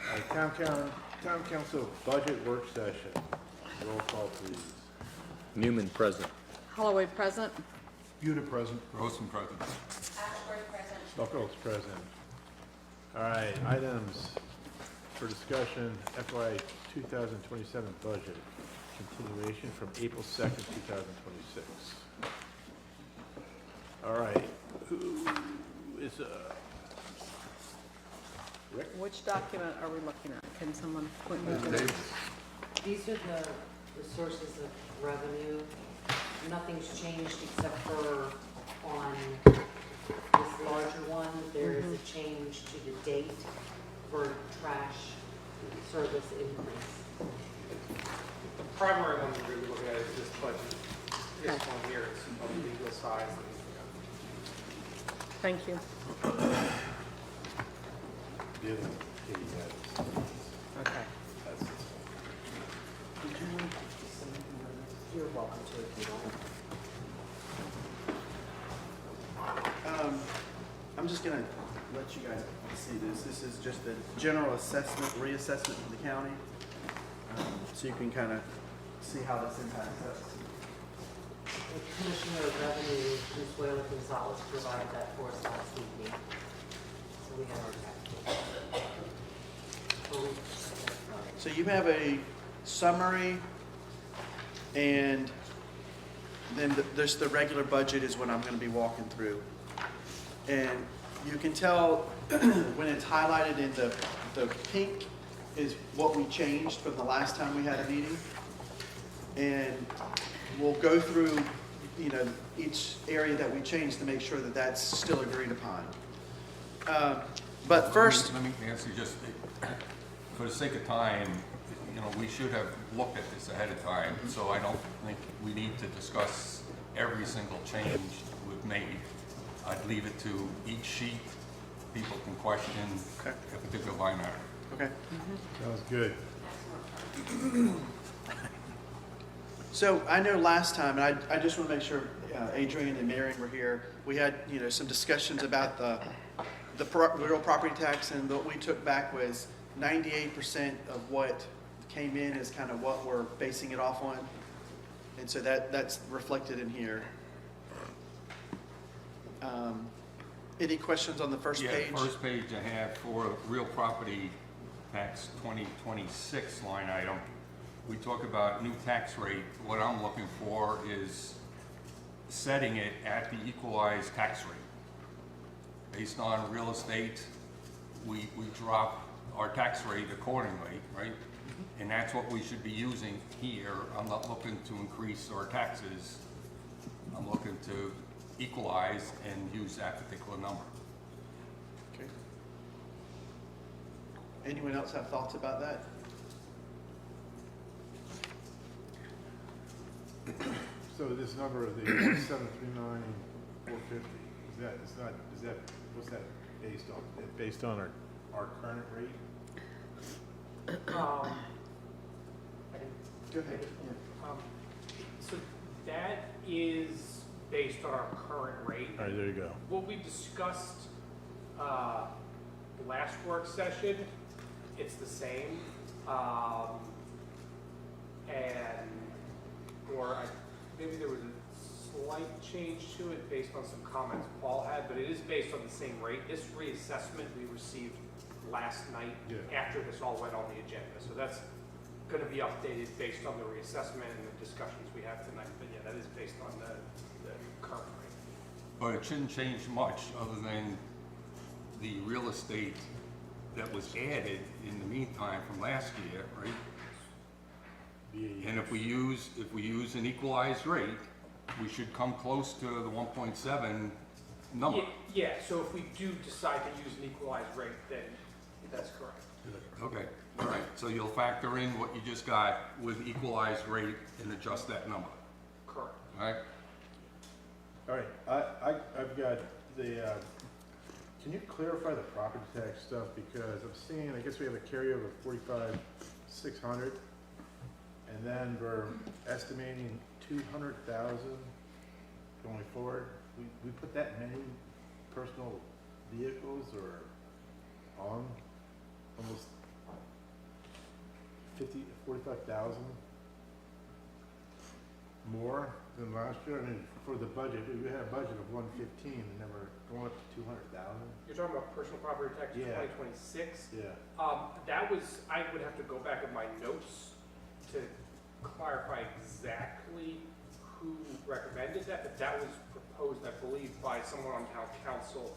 Town council budget work session. Roll call, please. Newman present. Holloway present. Buda present. Grossman present. Ashford present. Buckles present. All right, items for discussion, FY 2027 budget, continuation from April 2nd, 2026. All right, who is, Rick? Which document are we looking at? Can someone point me to it? These are the sources of revenue. Nothing's changed except for on this larger one, there is a change to the date for trash service increase. The primary one we're really looking at is this budget, this Okay. one here, it's of legal size. Thank you. The other one, Katie has. Okay. That's this one. Did you want to say anything on this? You're welcome to if you don't. I'm just gonna let you guys see this. This is just the general assessment, reassessment of the county. So you can kind of see how this impacts us. The Commissioner of Revenue, Consuelo Gonzalez, provided that for us last evening. So we have our packet. So you have a summary, and then there's the regular budget is what I'm going to be walking through. And you can tell when it's highlighted in the pink is what we changed from the last time we had a meeting. And we'll go through, each area that we changed to make sure that that's still agreed upon. But first, Let me answer just, for the sake of time, we should have looked at this ahead of time, so I don't think we need to discuss every single change we've made. I'd leave it to each sheet. People can question Okay. a particular line item. okay. Sounds good. So I know last time, and I just want to make sure Adrian and Marion were here. We had some discussions about the real property tax, and what we took back was 98% of what came in is kind of what we're basing it off on, and so that's reflected in here. Any questions on the first page? Yeah, first page I have for real property tax 2026 line item. We talk about new tax rate. What I'm looking for is setting it at the equalized tax rate. Based on real estate, we drop our tax rate accordingly, right? And that's what we should be using here. I'm not looking to increase our taxes. I'm looking to equalize and use that particular number. Okay. Anyone else have thoughts about that? So this number of the 739, 450, what's that based on? Based on our current rate? I can Go ahead. So that is based on our current rate. All right, there you go. What we discussed last work session, it's the same. Maybe there was a slight change to it based on some comments Paul had, but it is based on the same rate. This reassessment we received last night after this all went on the agenda. So that's going to be updated based on the reassessment and the discussions we have tonight. But yeah, that is based on the current rate. But it shouldn't change much other than the real estate that was added in the meantime from last year, right? And if we use an equalized rate, we should come close to the 1.7 number. Yeah, so if we do decide to use an equalized rate, then that's correct. Okay, all right, so you'll factor in what you just got with equalized rate and adjust that number, Correct. all right? All right, I've got the, can you clarify the property tax stuff? Because I'm seeing, I guess we have a carryover of 45,600, and then we're estimating 200,000 going forward. We put that many personal vehicles or on almost 45,000 more than last year? I mean, for the budget, we had a budget of 115 and then we're going up to 200,000? You're talking about personal property tax Yeah. 2026? Yeah. That was, I would have to go back in my notes to clarify exactly who recommended that, but that was proposed, I believe, by someone on town council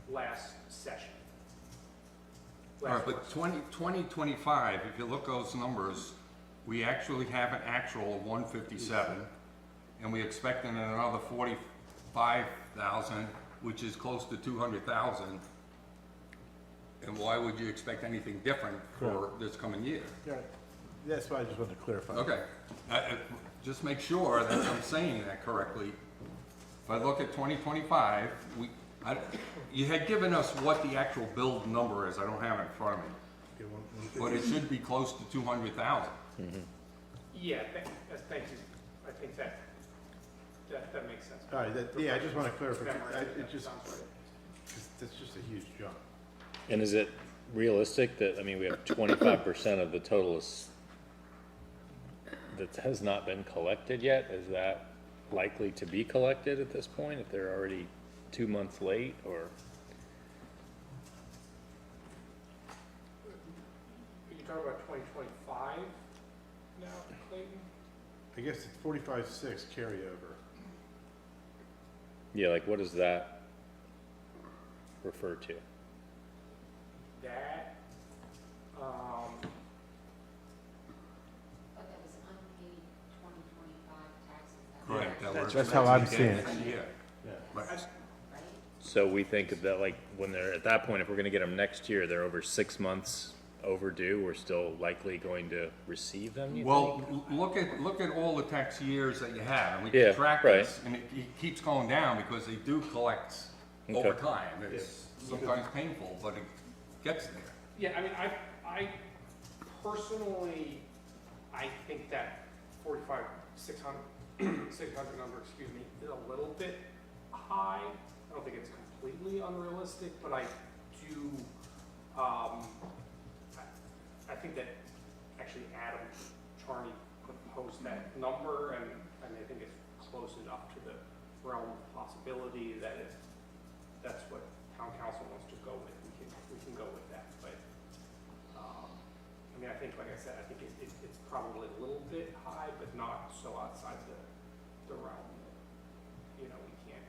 last session. All right, Last but work. 2025, if you look at those numbers, we actually have an actual of 157, and we expecting another 45,000, which is close to 200,000. And why would you expect anything different for this coming year? Yeah, that's why I just wanted to clarify. Okay, just make sure that I'm saying that correctly. If I look at 2025, you had given us what the actual build number is, I don't have it in front of me, Okay, but it should be close to 200,000. Yeah, thank you. I think that makes sense. All right, yeah, I just want to clarify. Memory, It just, sounds right. that's just a huge jump. And is it realistic that, I mean, we have 25% of the total that has not been collected yet? Is that likely to be collected at this point, if they're already 2 months late, or? Are you talking about 2025 now, Clayton? I guess it's 45.6 carryover. Yeah, like, what does that refer to? That, But that was unpaid 2025 taxes. Correct. that we're That's how I'm expecting seeing to get it. next year. Yeah. Right. Right? So we think that, like, when they're, at that point, if we're gonna get them next year, they're over 6 months overdue, we're still likely going to receive them, you think? Well, look at all the tax years that you have, and we Yeah, can track right. this, and it keeps going down because they do collect over Okay. time. It's sometimes painful, but it gets there. yeah, I mean, I personally, I think that 600 number, excuse me, is a little bit high. I don't think it's completely unrealistic, but I do, I think that actually Adam Charney proposed that number, and I think it's close enough to the realm of possibility that if that's what town council wants to go with, we can go with that, but, I mean, I think, like I said, I think it's probably a little bit high, but not so outside the realm that, you know, we can't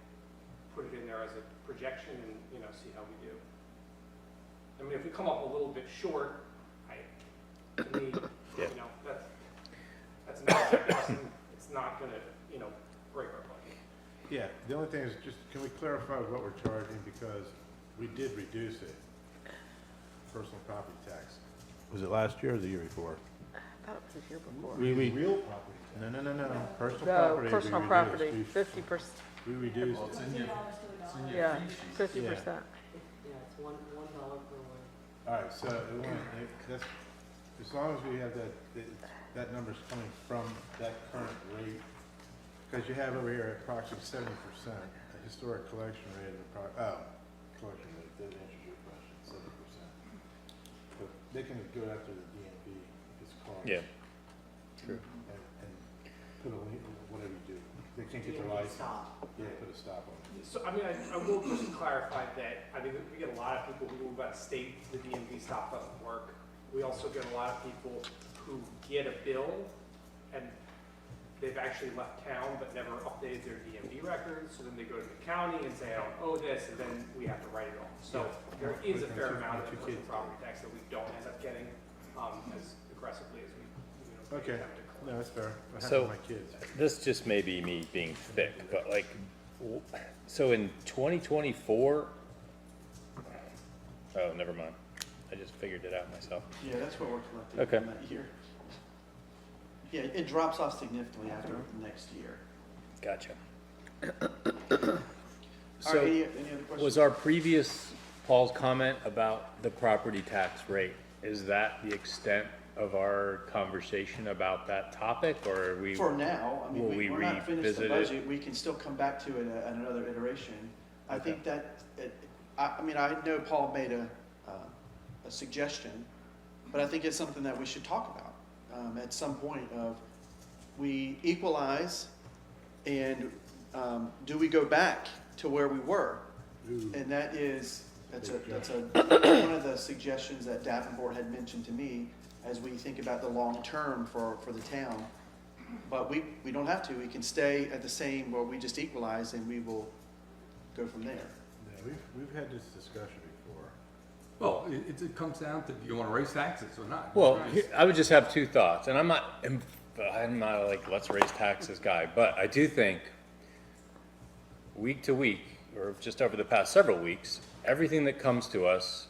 put it in there as a projection and, you know, see how we do. I mean, if we come up a little bit short, to me, Yeah. you know, that's not, it's not gonna, you know, break our budget. Yeah, the only thing is just, can we clarify what we're charging, because we did reduce it, personal property tax. Was it last year or the year before? I thought it was the year before. Real property tax? No, personal No, property. we personal reduced. property, We- 50%, We reduced it. yeah, 50%. Yeah, it's $1 per word. All right, so that's, as long as we have that number's coming from that current rate, because you have over here approximately 70%, a historic collection rate of collection rate, that answers your question, 70%. But they can go after the DMV if it's called. Yeah, True. And put a lien, whatever you do, they can't get their license. Stop. Yeah, put a stop on it. So, I mean, I will just clarify that, I mean, we get a lot of people who move out of state, the DMV stop doesn't work. We also get a lot of people who get a bill and they've actually left town but never updated their DMV records, so then they go to the county and say, I don't owe this, and then we have to write it off. So there is a fair amount of personal property tax that we don't end up getting, as aggressively as we, you know, Okay. attempt to collect. No, that's fair. I have So- it with my kids. this just may be me being thick, but like, so in 2024, oh, never mind, I just figured it out myself. Yeah, that's what we're collecting Okay. from that year. Yeah, it drops off significantly after the next year. Gotcha. All right, So, any other questions? was our previous, Paul's comment about the property tax rate, is that the extent of our conversation about that topic, or are we? For now, I mean, Will we we're not finished the revisit it? budget, we can still come back to it at another iteration. I think that, I mean, I know Paul made a suggestion, but I think it's something that we should talk about. at some point of, we equalize, and do we go back to where we were? Ooh. And that's one of the suggestions that Davenport had mentioned to me as we think about the long term for the town. But we don't have to. We can stay at the same, where we just equalize, and we will go from there. Yeah, we've had this discussion before. Well, it comes down to, do you wanna raise taxes or not? Well, I would just have two thoughts, and I'm not like, let's raise taxes guy, but I do think week to week, or just over the past several weeks, everything that comes to us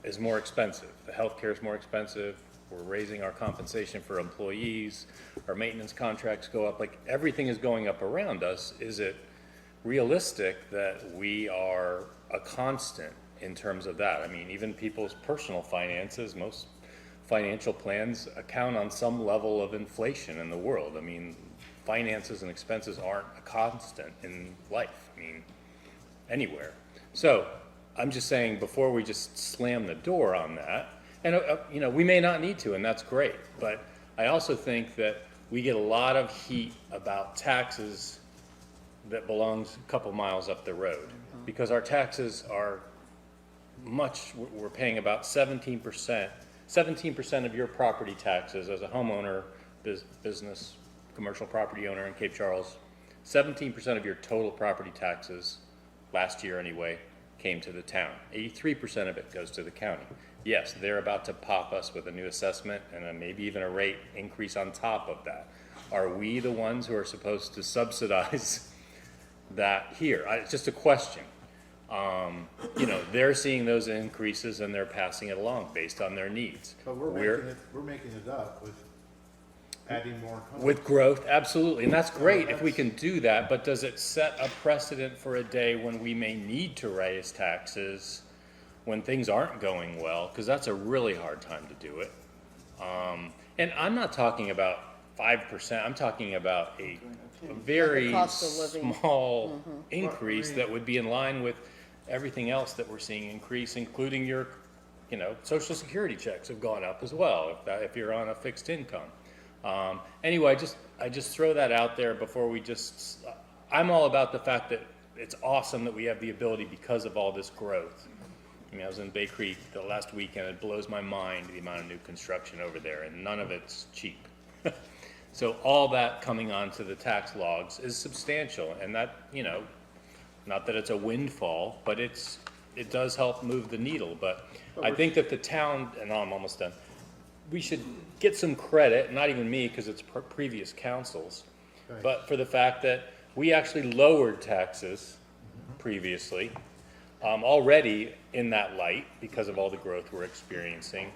is more expensive. The healthcare is more expensive. We're raising our compensation for employees. Our maintenance contracts go up. Like, everything is going up around us. Is it realistic that we are a constant in terms of that? I mean, even people's personal finances, most financial plans account on some level of inflation in the world. I mean, finances and expenses aren't a constant in life. I mean, anywhere. So I'm just saying, before we just slam the door on that, and you know, we may not need to, and that's great, but I also think that we get a lot of heat about taxes that belongs a couple miles up the road, because our taxes are we're paying about 17% of your property taxes as a homeowner, business, commercial property owner in Cape Charles. 17% of your total property taxes, last year anyway, came to the town. 83% of it goes to the county. Yes, they're about to pop us with a new assessment and maybe even a rate increase on top of that. Are we the ones who are supposed to subsidize that here? It's just a question. You know, they're seeing those increases and they're passing it along based on their needs. But we're making it up with adding more homes. With growth, absolutely, and that's great if we can do that, but does it set a precedent for a day when we may need to raise taxes when things aren't going well? Because that's a really hard time to do it. And I'm not talking about 5%, I'm talking about a very The cost of living. small increase that would be in line with everything else that we're seeing increase, including your, you know, Social Security checks have gone up as well, if you're on a fixed income. Anyway, I just throw that out there before we just, I'm all about the fact that it's awesome that we have the ability because of all this growth. I mean, I was in Bay Creek the last weekend. It blows my mind the amount of new construction over there, and none of it's cheap. So all that coming onto the tax logs is substantial, and that, you know, not that it's a windfall, but it does help move the needle. But I think that the town, and I'm almost done, we should get some credit, not even me, because it's previous councils, Right. but for the fact that we actually lowered taxes previously, already in that light, because of all the growth we're experiencing.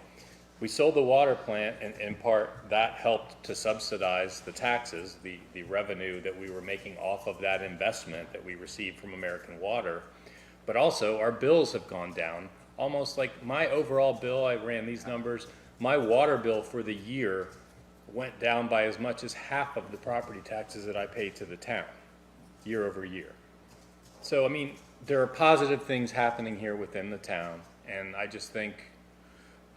We sold the water plant, and in part, that helped to subsidize the taxes, the revenue that we were making off of that investment that we received from American Water. But also, our bills have gone down. Almost like my overall bill, I ran these numbers, my water bill for the year went down by as much as half of the property taxes that I paid to the town, year over year. So, I mean, there are positive things happening here within the town, and I just think,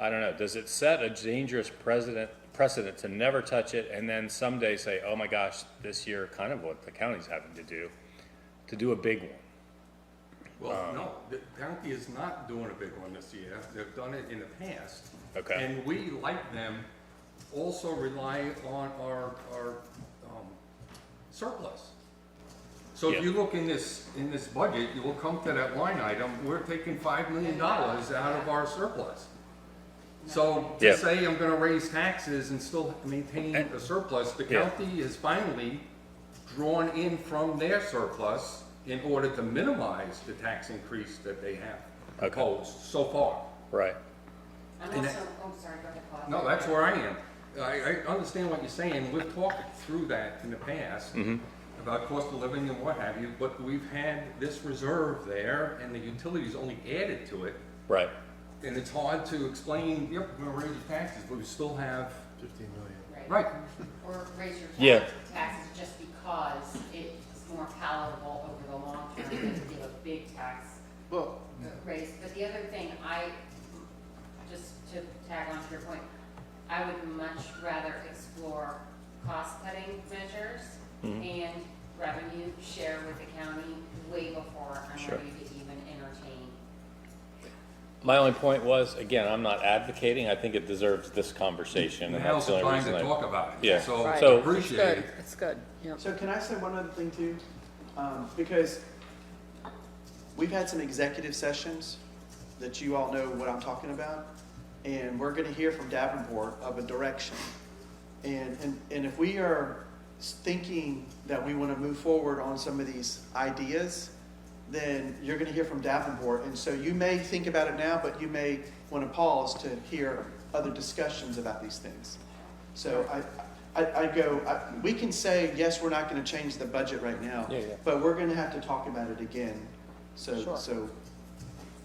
I don't know, does it set a dangerous precedent to never touch it and then someday say, oh my gosh, this year, kind of what the county's having to do a big one? Well, no, the county is not doing a big one this year. They've done it in the past. Okay. And we, like them, also rely on our surplus. So Yeah. if you look in this budget, you will come to that line item, we're taking $5 million out of our surplus. So Yeah. to say I'm gonna raise taxes and still maintain a surplus, the Yeah. county has finally drawn in from their surplus in order to minimize the tax increase that they have proposed so far. Right. I'm And also, oh, sorry, go ahead, Paul. No, that's where I am. I understand what you're saying. We've talked through that in the past about cost of living and what have you, but we've had this reserve there and the utilities only added to it. Right. And it's hard to explain, yep, we're gonna raise your taxes, but we still have, 15 million. right. Or raise your Yeah. taxes just because it's more palatable over the long term than to give a big tax Well, raise. But the other thing, just to tag on to your point, I would much rather explore cost-cutting measures and revenue share with the county way before I'm Sure. ready to even entertain. My only point was, again, I'm not advocating, I think it deserves this conversation, and Now's that's the the only time reason to I. talk about it. Yeah. So Right. So- appreciate It's it. good, it's good, yep. So can I say one other thing too? Because we've had some executive sessions that you all know what I'm talking about, and we're gonna hear from Davenport of a direction. And if we are thinking that we wanna move forward on some of these ideas, then you're gonna hear from Davenport, and so you may think about it now, but you may wanna pause to hear other discussions about these things. So we can say, yes, we're not gonna change the budget right now. Yeah, yeah. But we're gonna have to talk about it again. Sure.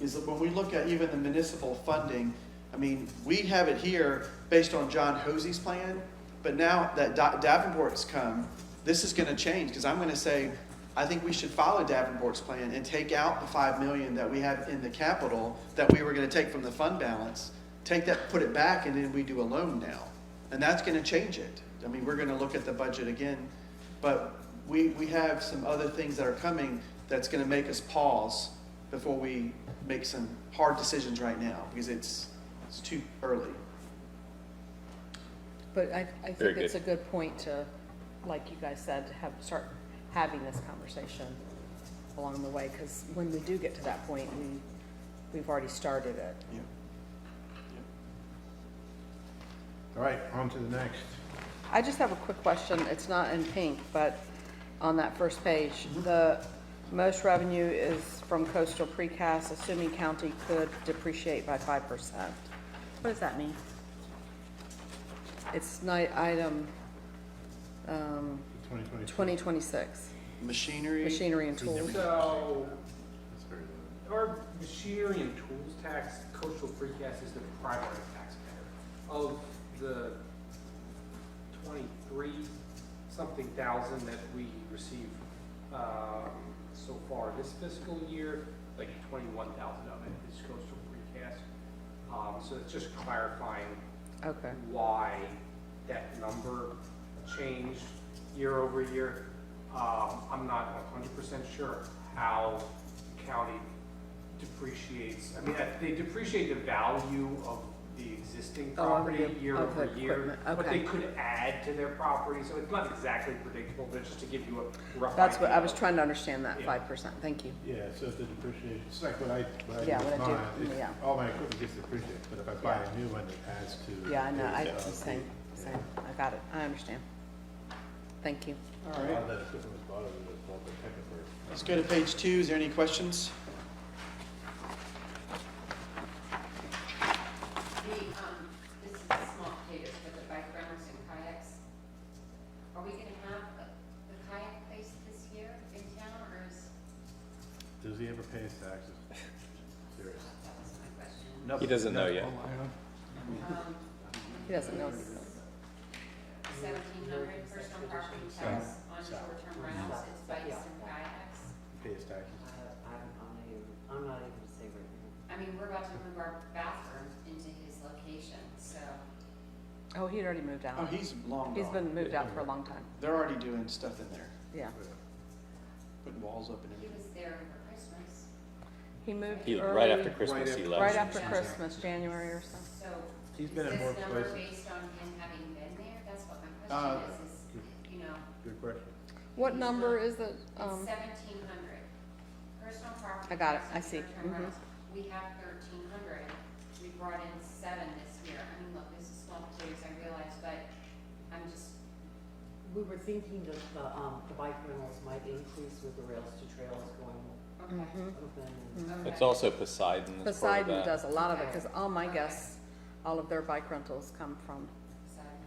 Is that when we look at even the municipal funding, I mean, we have it here based on John Hosey's plan, but now that Davenport's come, this is gonna change, because I'm gonna say, I think we should follow Davenport's plan and take out the 5 million that we have in the capital that we were gonna take from the fund balance, take that, put it back, and then we do a loan now. And that's gonna change it. I mean, we're gonna look at the budget again, but we have some other things that are coming that's gonna make us pause before we make some hard decisions right now, because it's too early. But I Very think it's a good. good point to, like you guys said, to start having this conversation along the way, because when we do get to that point, we've already started it. Yeah. All right, on to the next. I just have a quick question. It's not in pink, but on that first page, the most revenue is from coastal precast, assuming county could depreciate by 5%. What does that mean? It's item 2020. 2026, Machinery. machinery and tools. So, That's very low. our machinery and tools tax, coastal precast is the primary taxpayer. Of the 23-something thousand that we receive so far this fiscal year, like 21,000 of it is coastal precast. So it's just clarifying Okay. why that number changed year over year. I'm not 100% sure how the county depreciates. I mean, they depreciate the value of the existing property year of the over year. equipment, But okay. they could add to their property, so it's not exactly predictable, but just to give you a rough That's what, I idea was of- trying to understand that, Yeah. 5%. Thank you. Yeah, so if the depreciation, it's like what I Yeah, do with what I do, mine, it's- yeah. all my equipment gets depreciated, but if I buy Yeah. a new one, it adds to. Yeah, I know, the- same. I got it, I understand. Thank you. A lot of that equipment was bought over the Walter Technical. Let's go to page 2. Is there any questions? This is the small potatoes for the bike runners and kayaks. Are we gonna have the kayak place this year in town, or is, Does he ever pay his taxes? Serious. that was my question. Nope. He doesn't know yet. He doesn't know. 1,700 personal property tax on short-term rentals, it's bikes and kayaks. Pay his taxes. I'm not even say right now. I mean, we're about to move our bathroom into his location, so. Oh, he'd already moved out. Oh, he's long He's gone. been moved out for a long time, They're already doing stuff in there, yeah. putting walls up and He everything. was there for Christmas. He moved He, early. right after Christmas, he left. Right after Christmas, January or so. So, He's is been in more this number places. based on him having been there? That's what my Uh, question is, you know, Good question. What number is it? it's 1,700. Personal property. I got it. tax I on see. short-term Mhm. rentals. We have 1,300. We brought in 7 this year. I mean, look, this is small potatoes, I realize, but I'm just, We were thinking that the bike rentals might increase with the rails to trails going okay. Mhm. open. Okay. It's also Poseidon that's part of Poseidon that. does a lot of it, because all my Okay. guests, all of their bike rentals come from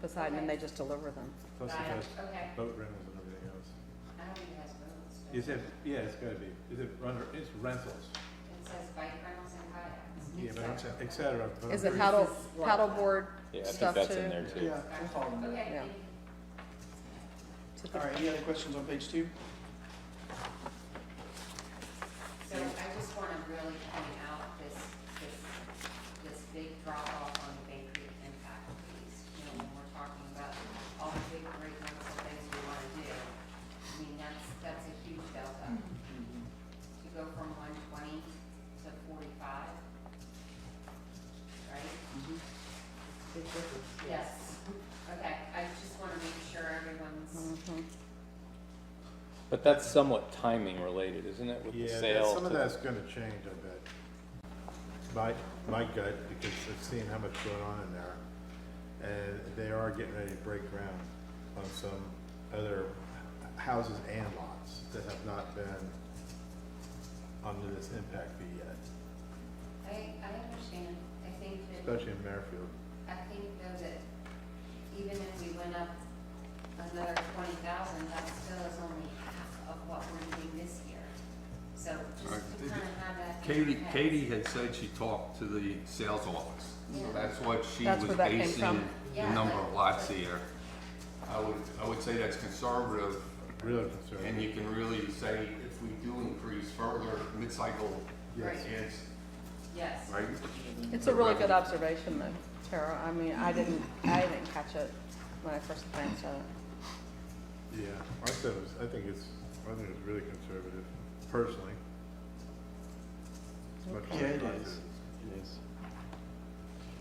Poseidon, and they just deliver them. Plus it Got has it, okay. boat rentals and everything else. I don't think it has boats, but Is it, yeah, it's gotta be. Is it it's rentals? it says bike rentals and kayaks. Yeah, but et cetera. but Is I'm it pretty- paddleboard Yeah, I think stuff that's in too? there too. Yeah, we'll follow them. Okay, Yeah. thank you. To the- All right, any other questions on page 2? So I just want to really point out this big drop off on the Bay Creek impact fees. But that's somewhat timing related, isn't it, with the Yeah, sale? some of to- that's gonna change, I bet. My gut, because I've seen how much going on in there, and they are getting ready to break ground on some other houses and lots that have not been under this impact fee yet, I understand. I think that, especially in Merrifield. I think though that even if we went up another 20,000, that still is only half of what we're doing this year. So just Right. to kind of have that. in your head. Katie had said she talked to the sales office. So Yeah. that's what she That's was where that came basing from. the Yeah, number like- of lots here. I would say that's conservative, Really and conservative. you can really say if we do increase further, mid-cycle Right. is, Yes. right? It's a really good observation though, Tara. I mean, I didn't catch it when I first glanced at it. Yeah, I said it was, I think it's really conservative, personally. As much as Yeah, it I like is. It is.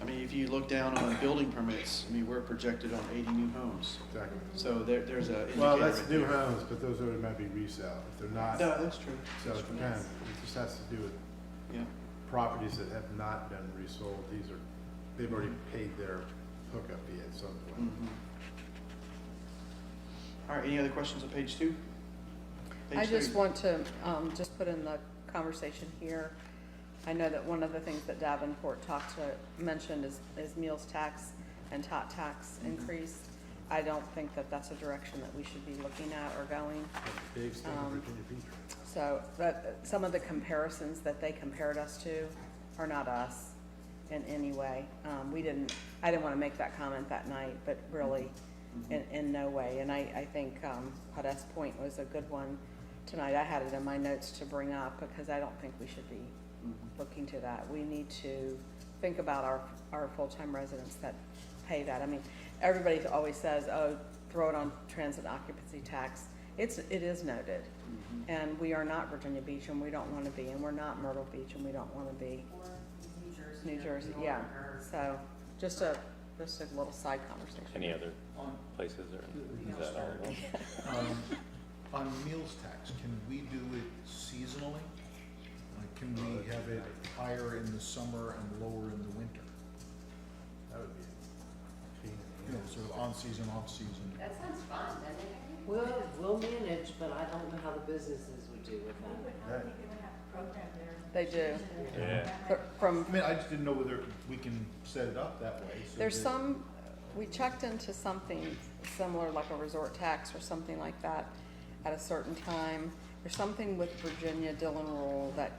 I mean, if you look down on building permits, I mean, we're projected on 80 new homes. Exactly. So there's a. Well, indicator that's right new there. homes, but those are, might be resale, if they're not, No, that's true. so it depends. It just has to do with Yeah. properties that have not been resold. These are, they've already paid their hookup fee at some point. Mhm. All right, any other questions on page 2? I just want to, just put in the conversation here. I know that one of the things that Davenport mentioned is meals tax and tot tax increase. I don't think that that's a direction that we should be looking at or going. That's a big state of Virginia Beach. So, but some of the comparisons that they compared us to are not us in any way. I didn't want to make that comment that night, but really, in no way. And I think, Podest Point was a good one tonight. I had it in my notes to bring up because I don't think we should be looking to that. We need to think about our full-time residents that pay that. I mean, everybody always says, oh, throw it on transit occupancy tax. It is noted. And we are not Virginia Beach and we don't want to be, and we're not Myrtle Beach and we don't want to be Or New Jersey, or yeah. Norton, or- So, just a little side conversation. Any other places or is that all? On meals tax, can we do it seasonally? Like, can we have it higher in the summer and lower in the winter? That would be. You know, sort of on season, off season. That sounds fun, doesn't it? We'll manage, but I don't know how the businesses would do with that. They do. Yeah. From I mean, I just didn't know whether we can set it up that way. So There's that- we checked into something similar, like a resort tax or something like that at a certain time. There's something with Virginia Dillon rule that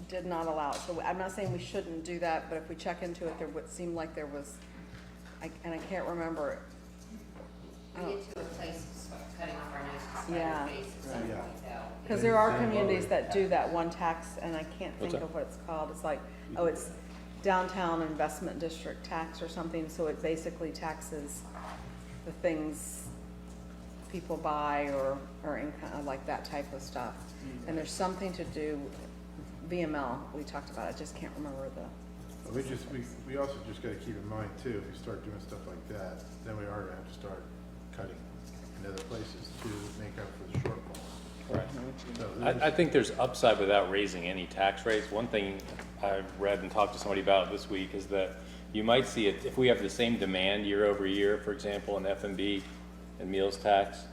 did not allow it. So I'm not saying we shouldn't do that, but if we check into it, there would seem like there was, and I can't remember. We get to a place to start cutting off our nose to spite Yeah. our face at some Yeah. point though. Because there are communities that do that one tax, and I can't What's think that? of what it's called. It's like, oh, it's downtown investment district tax or something, so it basically taxes the things people buy or income, like that type of stuff. And there's something to do, VML, we talked about, I just can't remember the, We also just gotta keep in mind too, if we start doing stuff like that, then we are gonna have to start cutting in other places to make up for the shortfall. Correct. So I there's- think there's upside without raising any tax rates. One thing I've read and talked to somebody about this week is that you might see it, if we have the same demand year over year, for example, in F&B and meals tax,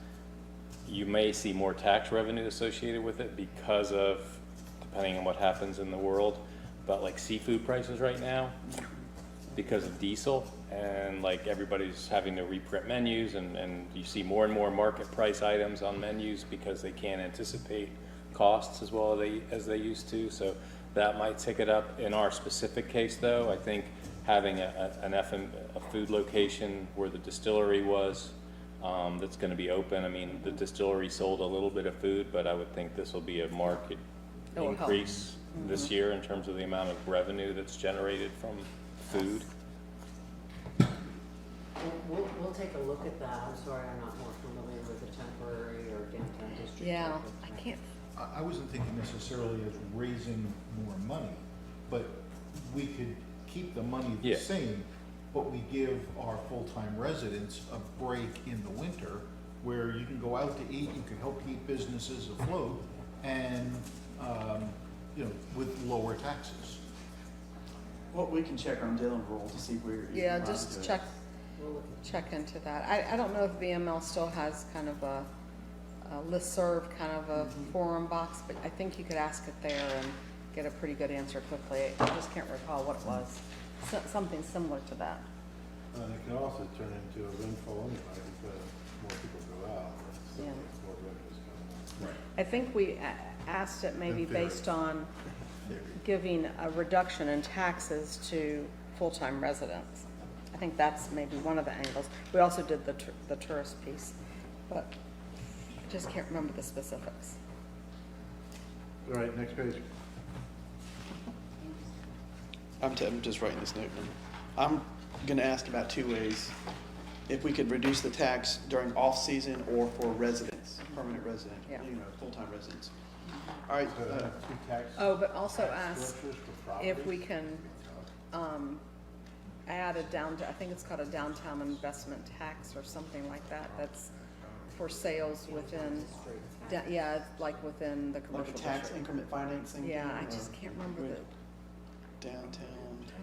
you may see more tax revenue associated with it because of, depending on what happens in the world, but like seafood prices right now, because of diesel, and like everybody's having to reprint menus, and you see more and more market price items on menus because they can't anticipate costs as well as they used to, so that might tick it up. In our specific case though, I think having a food location where the distillery was, that's gonna be open, I mean, the distillery sold a little bit of food, but I would think this will be a market It will help. increase this year in terms of the amount of revenue that's generated from food. We'll take a look at that. I'm sorry, I'm not more familiar with the temporary or downtown district. yeah, type of I thing. can't, I wasn't thinking necessarily as raising more money, but we could keep the money the Yeah. same, but we give our full-time residents a break in the winter where you can go out to eat, you can help keep businesses afloat, and, you know, with lower taxes. Well, we can check on Dillon Rule to see where. Yeah, just check into that. I don't know if VML still has kind of a listserv, kind of a forum box, but I think you could ask it there and get a pretty good answer quickly. I just can't recall what it was. Something similar to that. And it can also turn into a windfall anyway, because more people go out, so Yeah. more revenues come in. I think we asked it maybe In theory. based on giving a reduction in taxes to full-time residents. I think that's maybe one of the angles. We also did the tourist piece, but I just can't remember the specifics. All right, next page. I'm just writing this note down. I'm gonna ask about two ways. If we could reduce the tax during off-season or for residents, permanent resident, Yeah. you know, full-time residents. All right, So that's two tax. Oh, but also tax ask structures for if we properties. can, add I think it's called a downtown investment tax or something like that, that's for sales within, yeah, like within the like commercial a tax district. increment financing. Yeah, thing, I or just can't remember the, Downtown.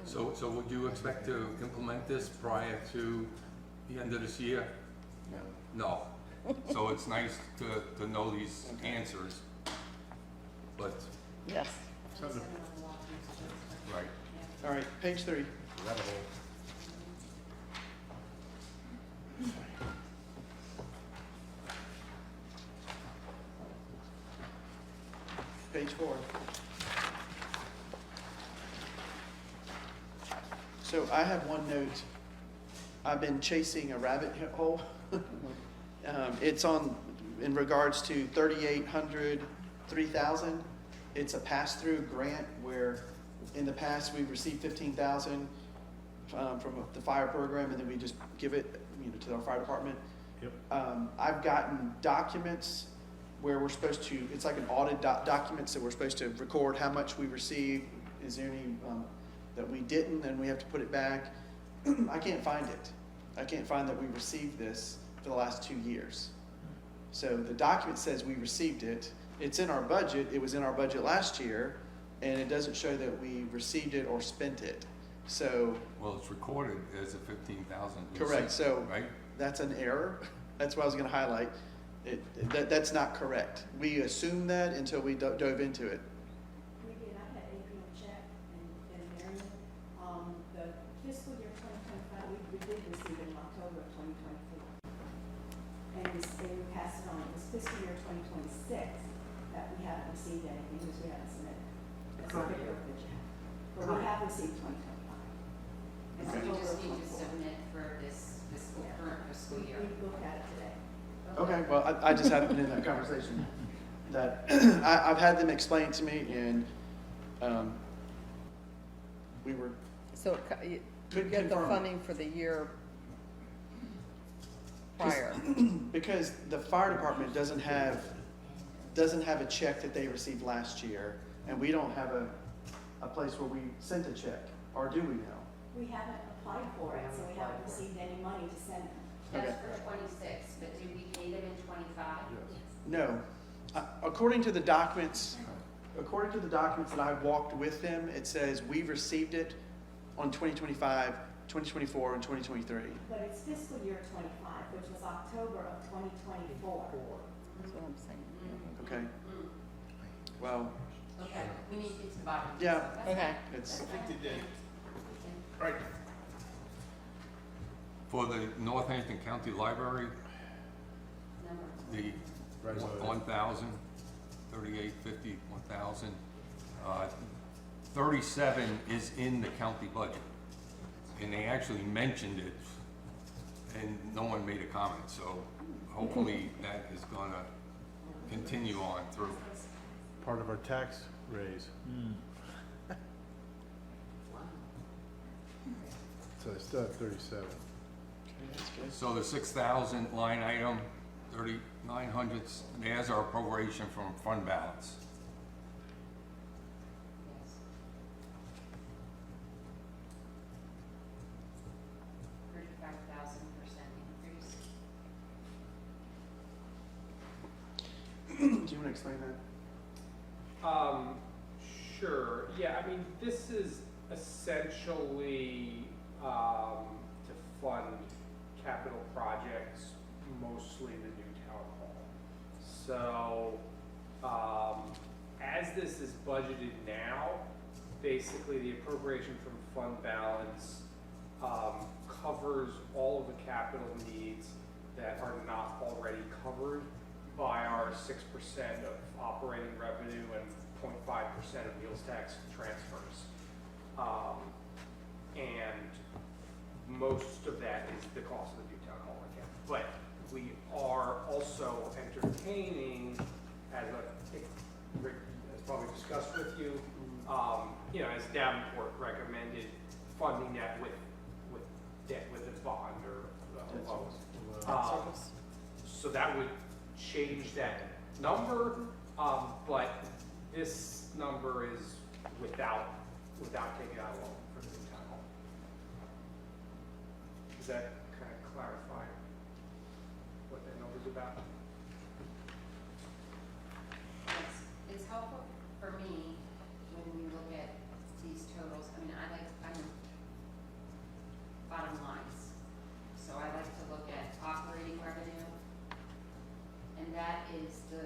So would you expect to implement this prior to the end of this year? No. So it's nice to know these answers, but, yes. Something right. All right, page 3. to rabbit hole. Page 4. So I have one note. I've been chasing a rabbit hole. It's in regards to 3,800, 3,000. It's a pass-through grant where in the past we've received 15,000 from the fire program, and then we just give it, to our fire department. Yep. I've gotten documents where we're supposed to, it's like an audit documents that we're supposed to record how much we received. Is there any that we didn't, and we have to put it back? I can't find it. I can't find that we received this for the last 2 years. So the document says we received it. It's in our budget. It was in our budget last year, and it doesn't show that we received it or spent it. So Well, it's recorded as a 15,000. correct. So Right? that's an error. That's what I was going to highlight. That's not correct. We assumed that until we dove into it. We did, I had Adrian check and Marion, the fiscal year 2025, we did receive it in October of 2024. And we passed it on, it was fiscal year 2026 that we haven't received anything, because we haven't submitted. That's not the year. But we have received 2025. And so we just need to submit for this current fiscal year. We looked at it today. Okay, well, I just haven't been in that conversation. That I've had them explain to me, and we were So you Couldn't get the confirm. funding for the year prior. because the fire department doesn't have a check that they received last year, and we don't have a place where we sent a check, or do we now? We haven't applied for it, so we haven't received any money to send them. That's Okay. for 26, but did we pay them in 25? Yes. No. According to the documents that I walked with them, it says we received it on 2025, 2024, and 2023. But it's fiscal year 25, which was October of 2024. That's what I'm saying. Okay. Well, Okay, we need to get to the bottom. Yeah. That's Okay. fine. it's That's fine. All right. For the Northampton County Library, Number. the Right, so- 1,000, 3850, 1,000. 37 is in the county budget. And they actually mentioned it, and no one made a comment, so hopefully that is gonna continue on through. Part of our tax raise. So I still have 37. that's good. So the 6,000 line item, 3,900, there's our appropriation from fund balance. Yes. 35,000% increase. Do you want to explain that? Sure, yeah, I mean, this is essentially, to fund capital projects, mostly the new town hall. So, as this is budgeted now, basically the appropriation from fund balance, covers all of the capital needs that are not already covered by our 6% of operating revenue and 0.5% of meals tax transfers. And most of that is the cost of the new town hall again. But we are also entertaining, as Rick has probably discussed with you, as Davenport recommended, funding that with debt, with a bond or a loan. Debt service. So that would change that number, but this number is without taking out a loan for the new town hall. Does that kind of clarify what that number's about? It's helpful for me when we look at these totals. I mean, I'm bottom lines. So I like to look at operating revenue, and that is the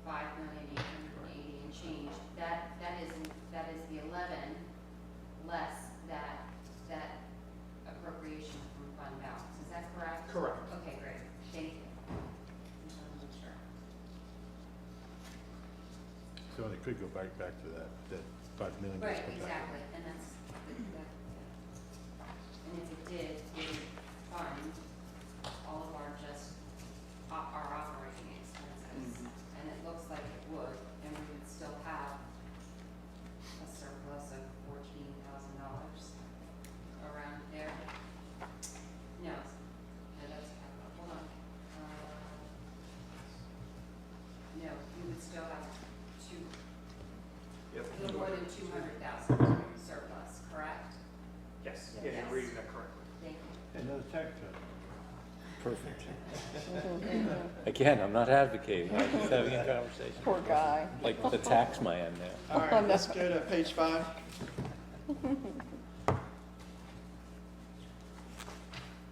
5,880,000 and change. That is the 11 less that appropriation from fund balance. Is that correct? Correct. Okay, great. Thank you. Just wanted to make sure. So it could go back to that 5 million. Right, exactly, and that's, and if it did, it would fund all of our our operating expenses. And it looks like it would, and we would still have a surplus of $14,000 around there. No, that's, hold on. No, we would still have Yep. a little more than 200,000 surplus, correct? Yes, Yes. yeah, you're reading that correctly. Thank you. Another tax cut. Perfect. Again, I'm not advocating, I'm just having a conversation. Poor guy. Like the tax man now. All right, let's go to page 5.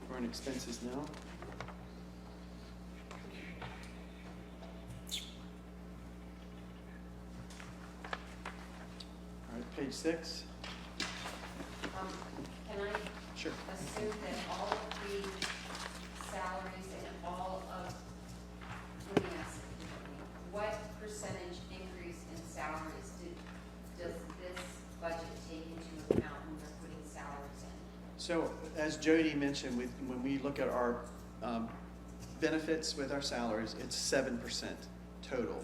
We're in expenses now. All right, page 6. Can I Sure. assume that all of the salaries and all of, let me ask you, what percentage increase in salaries does this budget take into account when we're putting salaries in? So, as Jody mentioned, when we look at our benefits with our salaries, it's 7% total.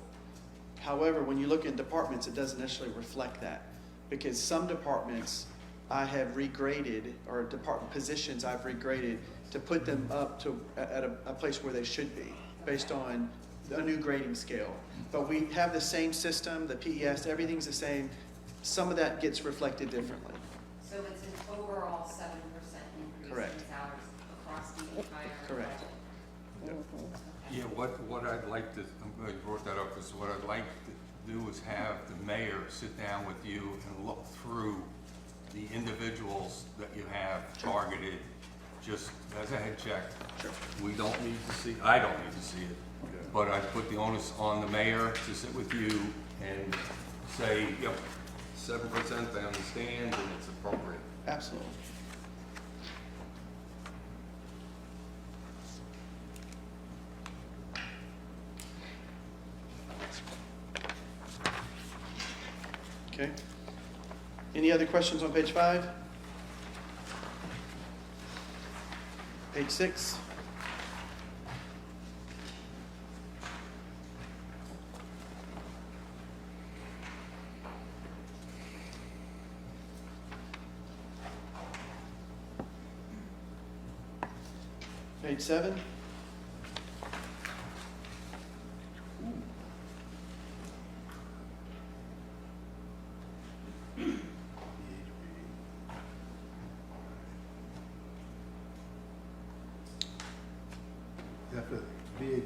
However, when you look in departments, it doesn't necessarily reflect that, because some departments I have regraded, or department positions I've regraded to put them up to at a place where they should be, based on a new grading scale. But we have the same system, the PES, everything's the same. Some of that gets reflected differently. So it's an overall 7% increase Correct. in salaries across the entire Correct. budget? Yeah, what I'd like to, I'm glad you brought that up, is what I'd like to do is have the mayor sit down with you and look through the individuals that you have targeted, just as a head check. Sure. We don't need to see, I don't need to see it, but I put the onus on the mayor to sit with you and say, yep, 7% I understand and it's appropriate. Absolutely. Okay. Any other questions on page 5? Page 6? Page 7?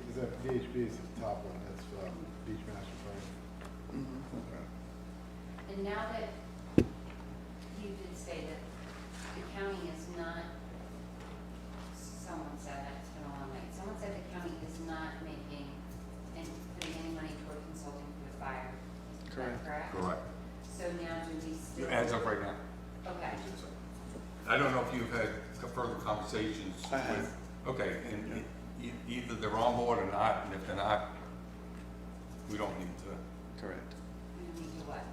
Is that VHB is the top one, that's, and now that you did say that the county is not, someone said that, it's been a long night, someone said the county is not making and putting any money toward consulting for the fire. Is that correct? Correct. So now do we still? As of right now. Okay. I don't know if you've had further conversations I have. with, okay, and either they're on board or not, and if they're not, we don't need to. Correct. We need to what?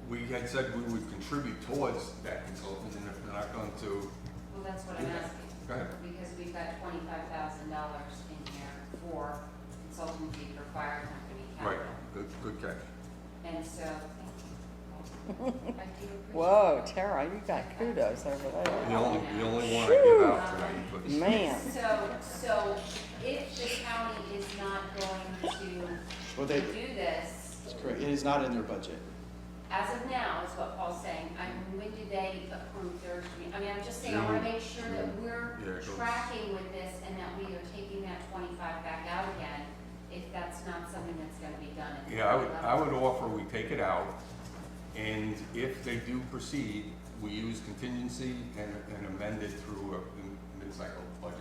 We had said we would contribute towards that consultant, and if they're not going to, Well, that's what I'm asking. go ahead. Because we've got $25,000 in here for consulting fee for fire company Right, capital. good catch. And so, I do appreciate. Whoa, Tara, you got kudos over The there. only one I give out tonight, but. Man. So if the county is not going Well, to they, do this, that's correct. It is not in their budget. as of now, is what Paul's saying, when do they approve their stream? I mean, I'm just saying, I wanna make sure that we're Yeah, it goes- tracking with this and that we are taking that 25 back out again, if that's not something that's gonna be done at the Yeah, county I level. would offer we take it out, and if they do proceed, we use contingency and amend it through a mid-cycle budget.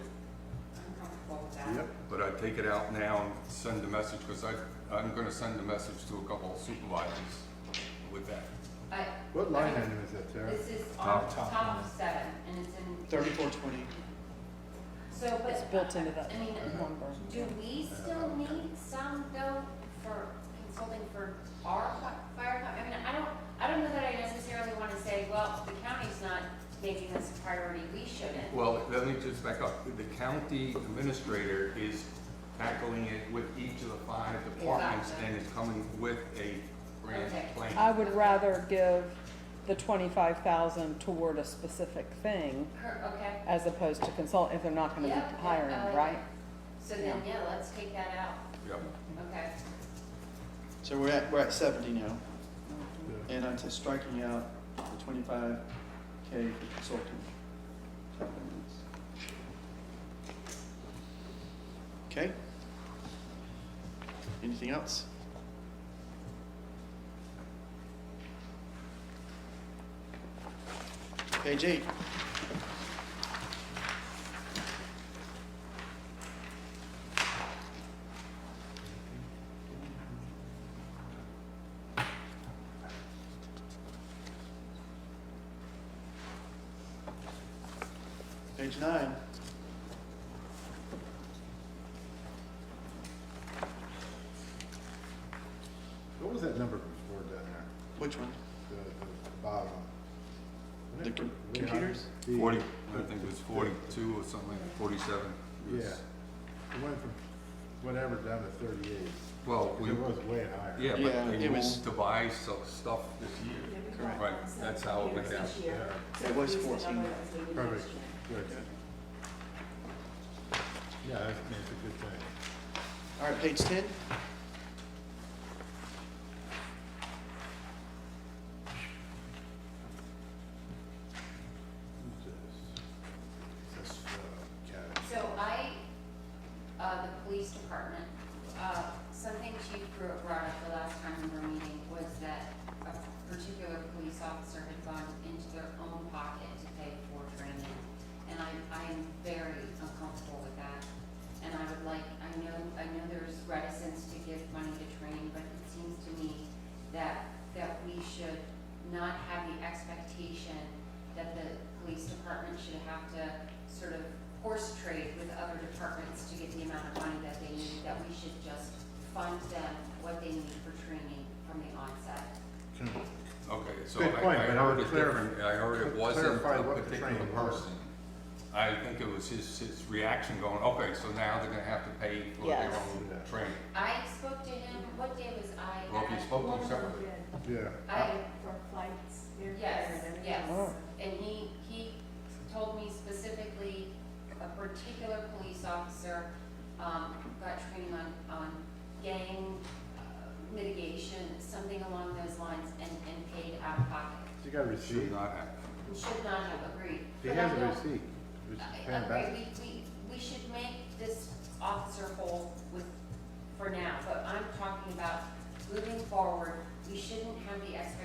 I'm comfortable with that. Yep. But I'd take it out now and send a message, because I'm gonna send a message to a couple of supervisors with that. What line item is that, Tara? This is on Top. top of 7, and it's in. 3420. So, but. It's built into that I mean, number. do we still need some though for consulting for our fire company? I mean, I don't know that I necessarily want to say, well, the county's not making this a priority, we shouldn't. Well, let me just back up. The county administrator is tackling it with each of the 5 departments Gotcha. and is coming with a grant Okay. plan. I would rather give the 25,000 toward a specific thing Okay. as opposed to consult if they're not gonna Yeah, be yeah, hiring, I like right? it. So then, yeah, let's take that out. Yep. Okay. So we're at 70 now. And I'm just striking out the 25K for consulting. Okay. Anything else? Page 8. Page 9. What was that number before down there? Which one? The bottom? Wasn't The it com- way higher? computers? The- 40, I think it was 42 or something, 47. It was- Yeah. It went from whatever down to 38. Well, we, It was way higher. yeah, Yeah, but they it was- moved to buy stuff this year. Correct. Right, that's how it went down. It was 14. Perfect, good. Yeah, that's, that's a good thing. All right, page 10. Who's this? Is this, Kevin? So the police department, something Chief Pruitt brought up the last time we were meeting was that a particular police officer had gone into their own pocket to pay for training. And I am very uncomfortable with that. And I would like, I know there's reticence to give money to training, but it seems to me that we should not have the expectation that the police department should have to sort of horse trade with other departments to get the amount of money that they need, that we should just fund them what they need for training from the onset. Okay, so Good I point, but I heard would it different, I heard it wasn't clarify a what the particular training was. person. I think it was his reaction going, okay, so now they're gonna have to pay for their Yes. own Yeah. training. I spoke to him, what day was I Well, if you at? spoke to him separately. Yeah. For flights, airfare Yes, and everything. yes, Oh. and he told me specifically a particular police officer, got training on gang mitigation, something along those lines, and paid out of pocket. You got a receipt? Should not have. And should not have agreed. He But has I a don't- receipt. It's I fantastic. agree, we should make this officer whole for now, but I'm talking about moving forward, we shouldn't have the expectation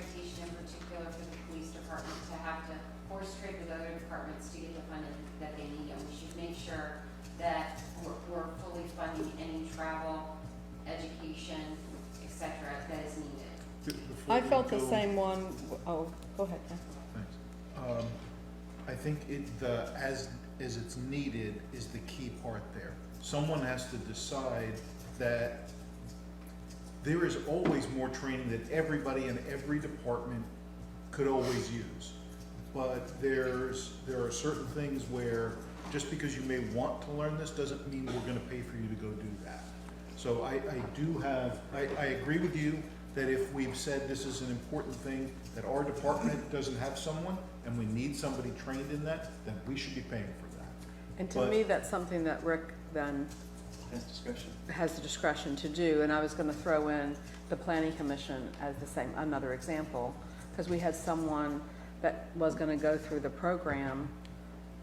education, et cetera, that is needed. Before I we felt the go- same one, oh, go ahead, Ken. Thanks. I think as it's needed is the key part there. Someone has to decide that there is always more training that everybody in every department could always use. But there are certain things where, just because you may want to learn this, doesn't mean we're gonna pay for you to go do that. So I agree with you that if we've said this is an important thing, that our department doesn't have someone, and we need somebody trained in that, then we should be paying for that. And to But- me, that's something that Rick then That's discussion. has the discretion to do, and I was gonna throw in the planning commission as the same, another example, because we had someone that was gonna go through the program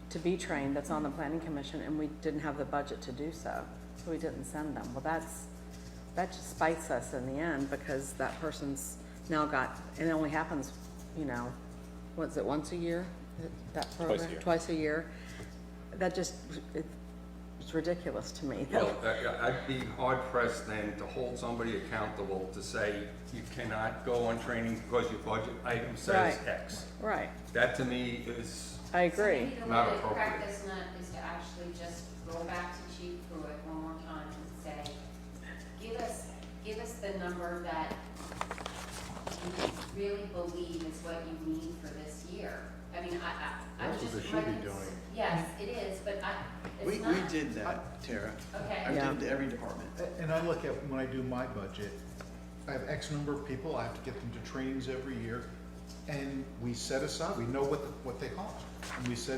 to be trained, that's on the planning commission, and we didn't have the budget to do so, so we didn't send them. Well, that just bites us in the end, because that person's now got, and it only happens, you know, what's it, once a year, that program? Twice a year. Twice a year. That just, it's ridiculous to me. Well, I'd be hard pressed then to hold somebody accountable to say you cannot go on training because your budget item says Right. X. Right, That to me is, I agree. Maybe the Not way to appropriate. crack this nut is to actually just go back to Chief Pruitt one more time and say, give us the number that you really believe is what you need for this year. I mean, I'm That's what just. they should be my cons- doing. Yes, it is, but We it's not. did that, Tara. Okay. I Yeah. did to every department. And I look at, when I do my budget, I have X number of people, I have to get them to trainings every year, and we set aside, we know what they cost. And we say,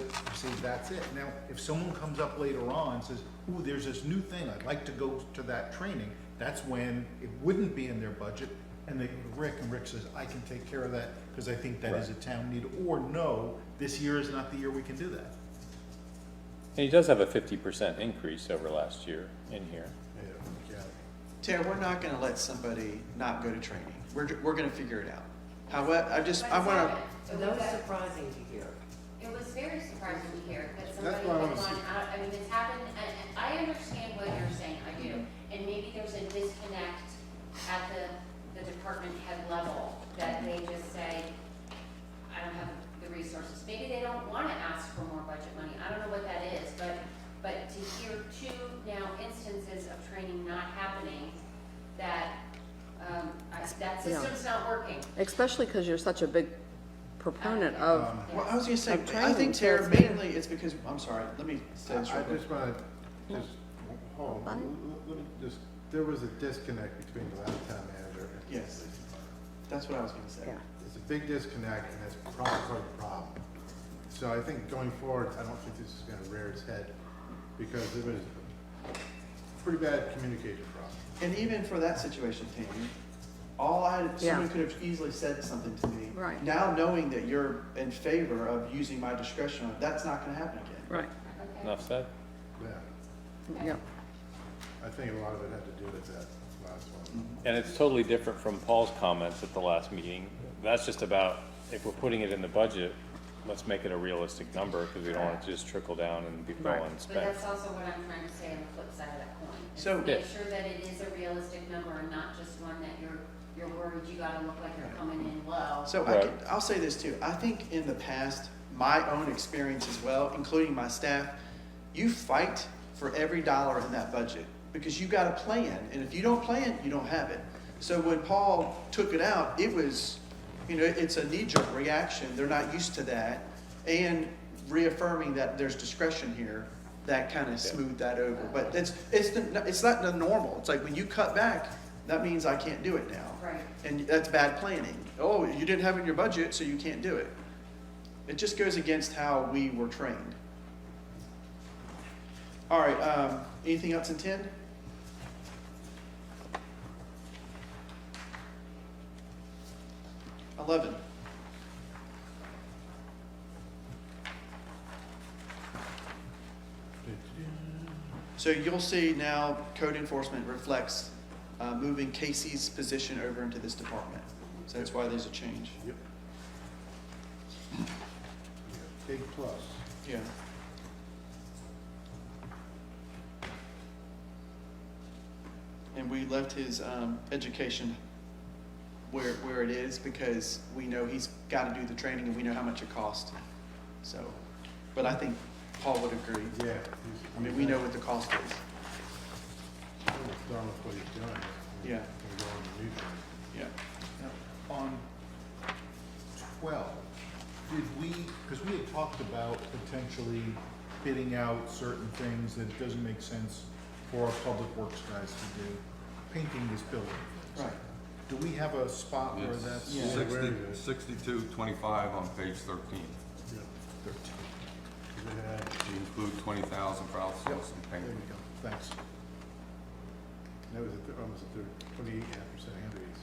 that's it. Now, if someone comes up later on and says, ooh, there's this new thing, I'd like to go to that training, that's when it wouldn't be in their budget, and they go to Rick, and Rick says, I can take care of that, because I think that is a town need, or no, this year is not the year we can do that. And he does have a 50% increase over last year in here. Yeah, Tara, we're not gonna let somebody not go to training. We're gonna figure it out. However, I wanna, So that was surprising to hear. It was very surprising to hear that That's somebody why I had wanna gone see- out, I mean, it's happened, and I understand what you're saying, I do. And maybe there's a disconnect at the department head level, that they just say, I don't have the resources. Maybe they don't wanna ask for more budget money, I don't know what that is, but to hear two now instances of training not happening, that, that Yeah. system's not working. Especially because you're such a big proponent of, well, I was gonna say, Of I training, think, so Tara, it's good. mainly it's because, I'm sorry, let me say this I real quick. just wanna, hold on, Fine. let me just, there was a disconnect between the last town manager and. Yes. That's what I was gonna say. yeah. It's a big disconnect, and that's probably part of the problem. So I think going forward, I don't think this is gonna rear its head, because it was a pretty bad communication problem. And even for that situation, Tammy, someone could have easily said something to me. Right. Now knowing that you're in favor of using my discretion, on it, that's not gonna happen again. Right, Okay. Enough said? Yeah, yeah. I think a lot of it had to do with that last one. And it's totally different from Paul's comments at the last meeting. That's just about, if we're putting it in the budget, let's make it a realistic number, because we don't want it to just trickle down and be Right. well and But spent. that's also what I'm trying to say on the flip side of that coin. is So- to Make Yeah. sure that it is a realistic number and not just one that you're worried you gotta look like you're coming in low. So Right. I'll say this too. I think in the past, my own experience as well, including my staff, you fight for every dollar in that budget because you got a plan. And if you don't plan, you don't have it. So when Paul took it out, it was, it's a knee-jerk reaction. They're not used to that. And reaffirming that there's discretion here, that kind of smoothed that over. But it's not the normal. It's like when you cut back, that means I can't do it now. Right. And that's bad planning. Oh, you didn't have it in your budget, so you can't do it. It just goes against how we were trained. All right, anything else in 10? $11. So you'll see now code enforcement reflects moving Casey's position over into this department. So that's why there's a change. Yep. Big plus. Yeah. And we left his education where it is because we know he's got to do the training and we know how much it costs. So, but I think Paul would agree. Yeah. I mean, we know what the cost is. He's done with what he's done. Yeah. He's gonna go on the new thing. Yeah. Now, on 12, did we, because we had talked about potentially bidding out certain things that it doesn't make sense for our public works guys to do, painting this building. Right. Do we have a spot where It's that's? Yeah. 6225 on page 13. Yeah. 13. Is it, You include 20,000 for outsourcing There painting. we go, thanks. that was almost a third, 28.5% increase.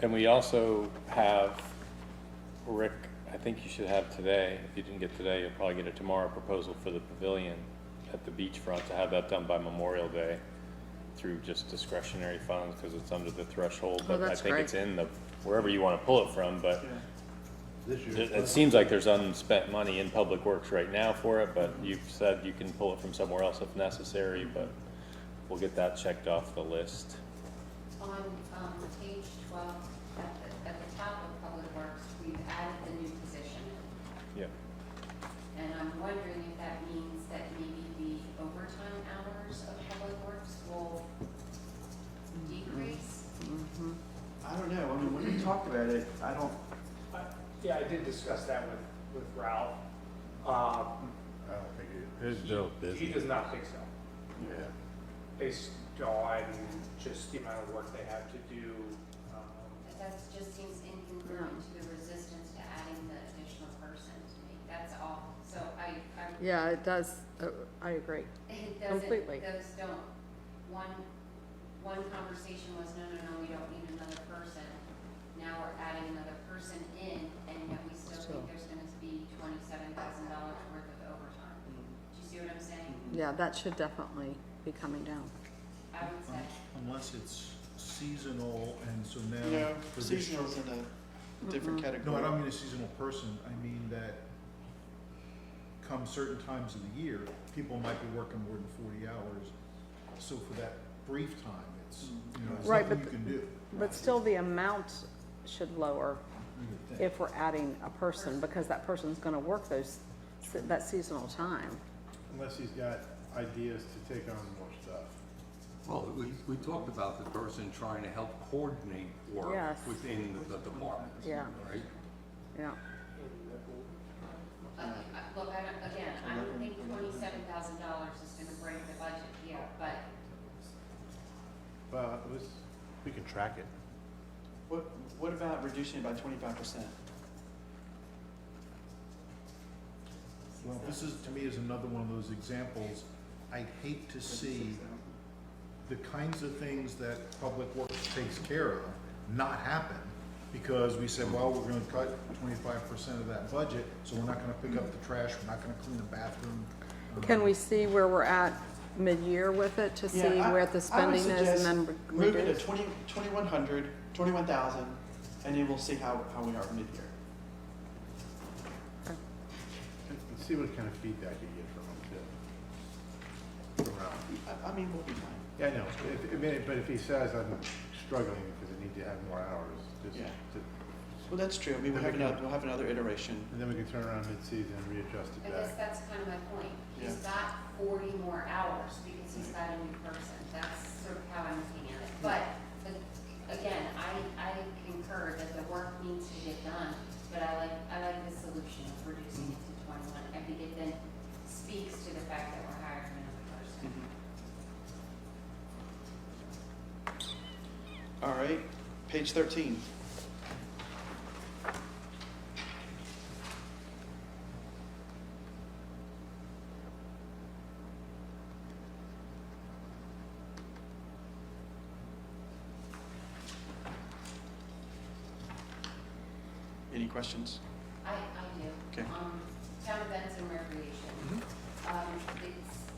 And we also have, Rick, I think you should have today, if you didn't get today, you'll probably get it tomorrow, proposal for the pavilion at the beachfront to have that done by Memorial Day through just discretionary funds, because it's under the threshold, but I that's think great. it's in the, wherever you wanna pull it from, but Yeah. This year. it seems like there's unspent money in Public Works right now for it, but you've said you can pull it from somewhere else if necessary, but we'll get that checked off the list. On, page 12, at the top of Public Works, we've added the new position. Yep. And I'm wondering if that means that maybe the overtime hours of Public Works will decrease? I don't know. I mean, when we talked about it, I don't, Yeah, I did discuss that with Ralph. I don't think it, they're busy. He does not think so, Yeah. based on just the amount of work they have to do. That just seems incongruent to the resistance to adding the additional person to me, that's all. So I Yeah, it does, I agree. it doesn't, Completely. those don't, one conversation was, no, we don't need another person. Now we're adding another person in, and yet we still think there's gonna be $27,000 worth of overtime. Do you see what I'm saying? Yeah, that should definitely be coming down. I would say, Unless it's seasonal, and so now. no, for this- seasonal's in a different No, category. I don't mean a seasonal person, I mean that come certain times of the year, people might be working more than 40 hours. So for that brief time, it's, you know, it's Right, nothing you but- can do. But still, the amount should lower You would think. if we're adding a person, because that person's gonna work that seasonal time. Unless he's got ideas to take on more stuff. Well, we talked about the person trying to help coordinate work Yes. within the department. Yeah. Right? Yeah, look, I don't think $27,000 is gonna break the budget here, but Well, we can track it. What about reducing it by 25%? Well, this is, to me, is another one of those examples. I hate to see the kinds of things that Public Works takes care of not happen, because we said, well, we're gonna cut 25% of that budget, so we're not gonna pick up the trash, we're not gonna clean the bathroom. can we see where we're at mid-year with it, to see Yeah, where the spending is, and then Move it reduce? to 2,100, 21,000, and then we'll see how we are mid-year. And see what kind of feedback you get from him too. From Ralph. I mean, we'll be fine. Yeah, I know, but if he says I'm struggling because I need to have more hours, just, Yeah. to- Well, that's true. I mean, we'll have another iteration. and then we can turn around mid-season and readjust it I guess back. that's kind of my point. He's Yeah. got 40 more hours because he's got a new person. That's sort of how I'm looking at it. But again, I concur that the work needs to get done, but I like the solution of reducing it to 21. I think it then speaks to the fact that we're hiring another person. All right, page 13. Any questions? I do. Okay. Town events and recreation.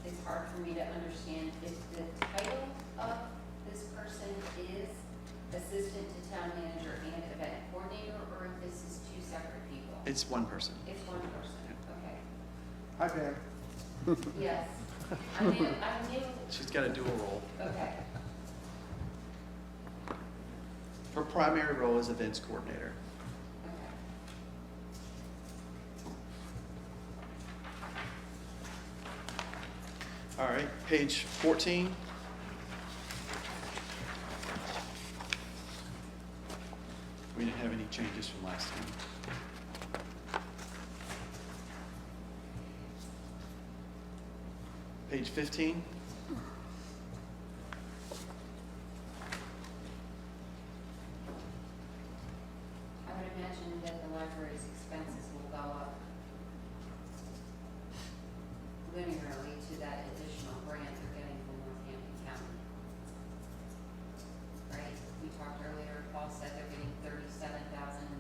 It's hard for me to understand if the title of this person is assistant to town manager and event coordinator, or if this is two separate people. It's one person. It's one person, okay. Hi, Pam. Yes, I knew, She's got a dual role. okay. primary role is events coordinator. Okay. All right, page 14. We didn't have any changes from last time. Page 15. I would imagine that the library's expenses will go up linearly to that additional grant they're getting from Northampton County. Right? We talked earlier, Paul said they're getting 37,000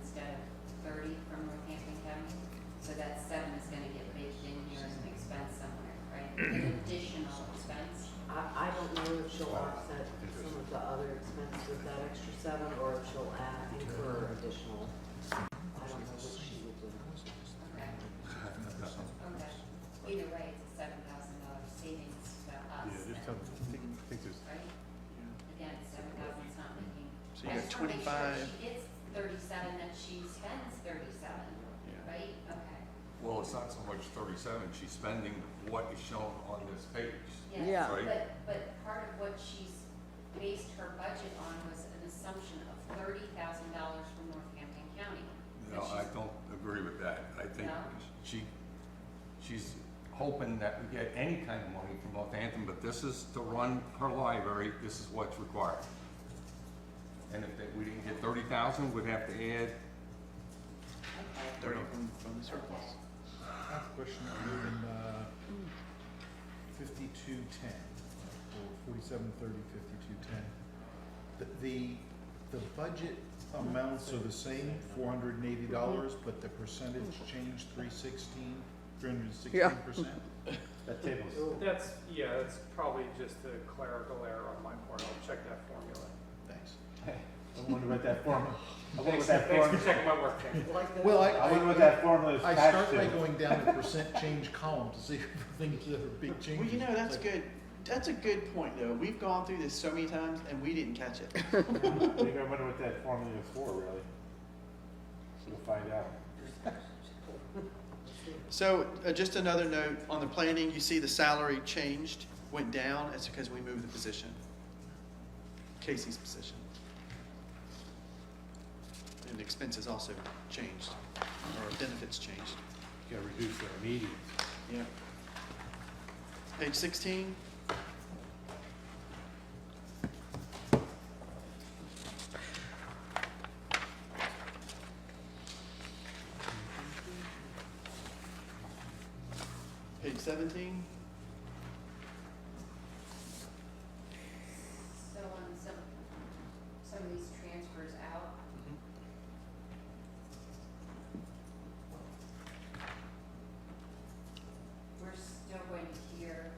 instead of 30 from Northampton County. So that 7 is gonna get baked in here as an expense somewhere, right? An additional expense. I don't know if she'll offset some of the other expense with that extra 7, or if she'll add, incur additional. I don't know what she would do. Okay. Okay. Either way, it's a $7,000 savings to us. Yeah, just tell me, I think there's, Right? Again, 7,000 is not making. So you I got just wanna make sure 25. She gets 37, that she spends 37, right? Okay. Well, it's not so much 37, she's spending what is shown on this page. Yeah. Yes, Right. but part of what she's based her budget on was an assumption of $30,000 from Northampton County. No, That I she's- don't agree with that. I think No? she's hoping that we get any kind of money from Northampton, but this is to run her library, this is what's required. And if we didn't get 30,000, we'd have to add, Okay. 30 from the surplus. Okay. I have a question, we're in 5210, or 4730, 5210. The budget amounts are the same, $480, but the percentage changed 316%. that table's, That's probably just a clerical error on my part. I'll check that formula. Thanks. I wonder what that formula, I wonder Thanks, what that thanks formula, for checking my work, Ken. Well, I wonder what that formula is I attached start by to. going down the percent change column to see things that are big changes. Well, you know, that's It's like, good. That's a good point, though. We've gone through this so many times and we didn't catch it. Maybe I wonder what that formula is for, really. We'll find out. So, just another note, on the planning, you see the salary changed, went down. It's because we moved the position. Casey's position. And the expenses also changed, or benefits changed. Gotta reduce their immediate. Yeah. Page 16. Page 17. So on some of these transfers out, we're still going to hear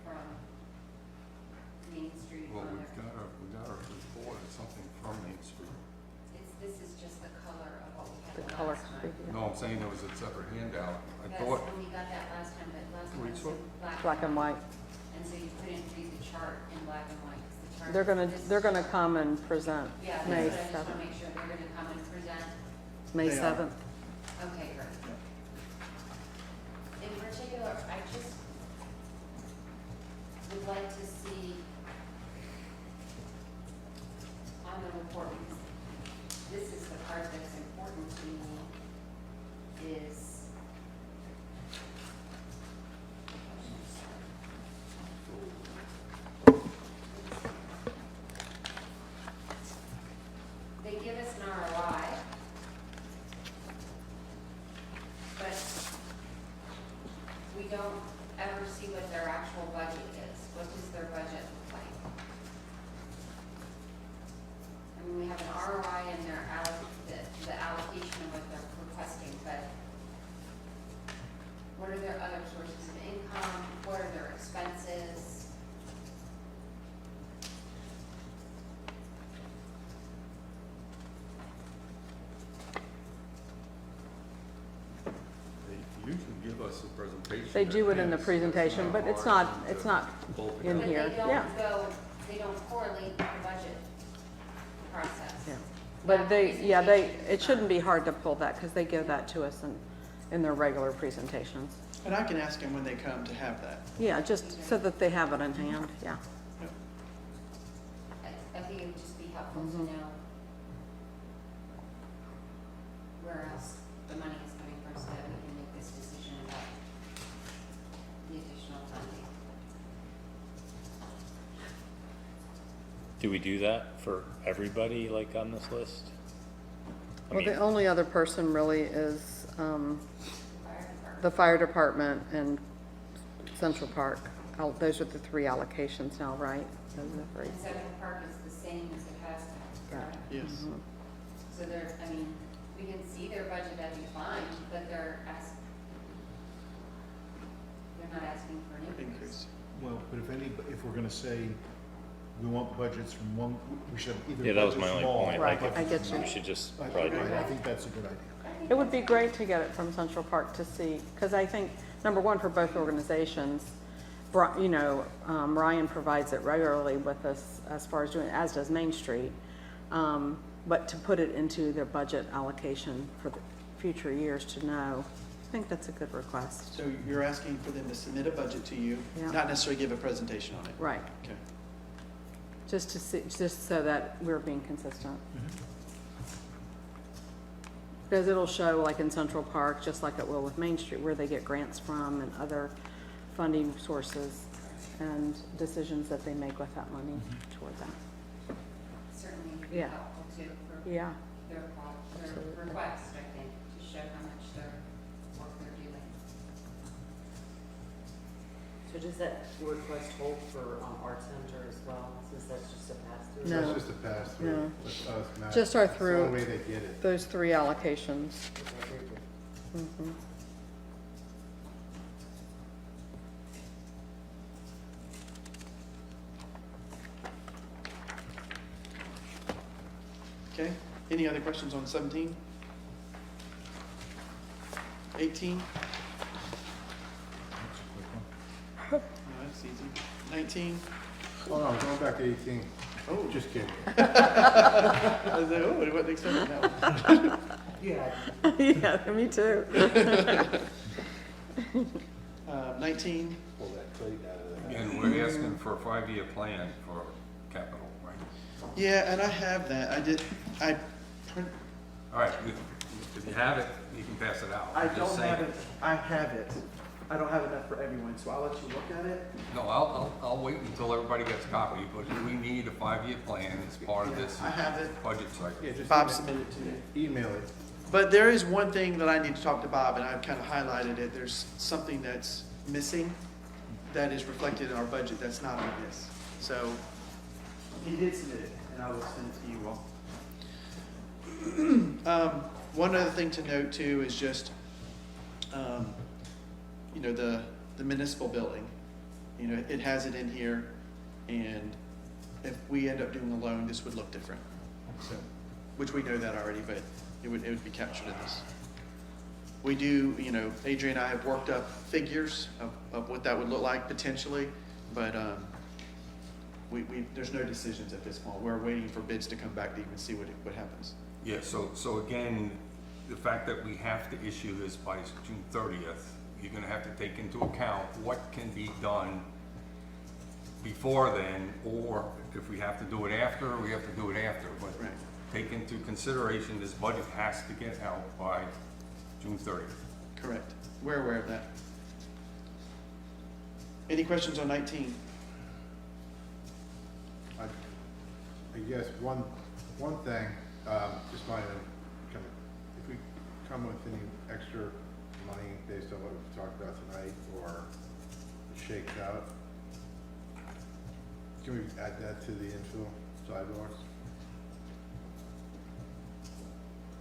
from Main Street well, on we their, got our report, or something from Main Street. this is just the color of what we had The the color. last time. No, I'm saying there was a separate handout. I Yes, thought, and we got that last time, but last time it Which was one? in Black and white. And so you couldn't read the chart in black and white, 'cause the chart. They're gonna come and present Yeah, that's May what I just wanna 7th. make sure they're gonna come and present. May They are. 7th. Okay, great. In particular, I just would like to see on the report, because this is the part that's important to me, is they give us an ROI, but we don't ever see what their actual budget is. What does their budget look like? I mean, we have an ROI in their the allocation of what they're requesting, but what are their other sources of income? What are their expenses? they usually give us a presentation. They do it in the that has presentation, but it's ours not, and it's not both in But here, they yeah. don't go, they don't correlate the budget But it shouldn't be hard to pull that, because they give that to us in their regular presentations. And I can ask them when they come to have that. Yeah, just so that they have it in hand, yeah. I think it would just be helpful to know where else the money is coming from so that we can make this decision about the additional funding. Do we do that for everybody, like, on this list? I Well, the mean, only other person really is Fire department. the fire department and Central Park. Those are the three allocations now, right? Those are the three. And Central Park is the same as it has been, correct? Yes. Mhm. So they're, I mean, we can see their budget as defined, but they're not asking for an increase. Increase. Well, but if we're gonna say we want budgets from one, we should either. Yeah, that was my budgets only from all point, Right, like, I get you. we should just I probably do I that. think that's a good idea. It would be great to get it from Central Park to see, because I think, number one, for both organizations, Ryan provides it regularly with us as far as doing, as does Main Street. But to put it into their budget allocation for the future years to know, I think that's a good request. So you're asking for them to submit a budget to you, Yeah. not necessarily give a presentation on it? Right, Okay. just to see, just so that we're being consistent. Because it'll show, like in Central Park, just like it will with Main Street, where they get grants from and other funding sources and decisions that they make with that money toward that. Certainly would be Yeah. helpful too for Yeah, their Absolutely. request, I think, to show how much their work they're doing. So does that request hold for Art Center as well, since that's just a pass-through? No. That's just a pass-through. No. With us, Matt. Just our That's the through- only way they get it. those three allocations. Mhm. Okay, any other questions on 17? 18? No, That's a quick one. that's easy. 19? Oh, no, going back to 18. Oh. Just kidding. I was like, oh, I wasn't expecting that one. Yeah. Yeah, me too. 19? Pull that plate out of that. And we're asking for a 5-year plan for capital, right? Yeah, and I have that. I print, All right, if you have it, you can pass it out. I I'm just don't saying. have it. I have it. I don't have enough for everyone, so I'll let you look at it. No, I'll wait until everybody gets a copy, but we need a 5-year plan as part of this I have it. budget cycle. Yeah, just Bob email- submitted it to me. Email it. But there is one thing that I need to talk to Bob, and I've kind of highlighted it. There's something that's missing that is reflected in our budget that's not on this. So he did submit it, and I will send it to you all. One other thing to note too is just, the municipal building. It has it in here, and if we end up doing a loan, this would look different. So, which we know that already, but it would be captured in this. We do, Adrian and I have worked up figures of what that would look like potentially, but there's no decisions at this point. We're waiting for bids to come back to even see what happens. Yeah, so again, the fact that we have to issue this by June 30th, you're gonna have to take into account what can be done before then, or if we have to do it after, we have to do it after. But Right. take into consideration, this budget has to get out by June 30th. Correct. We're aware of that. Any questions on 19? I guess one thing, just wanted to kind of, if we come with any extra money based on what we've talked about tonight, or it shakes out, can we add that to the infill sidewalks?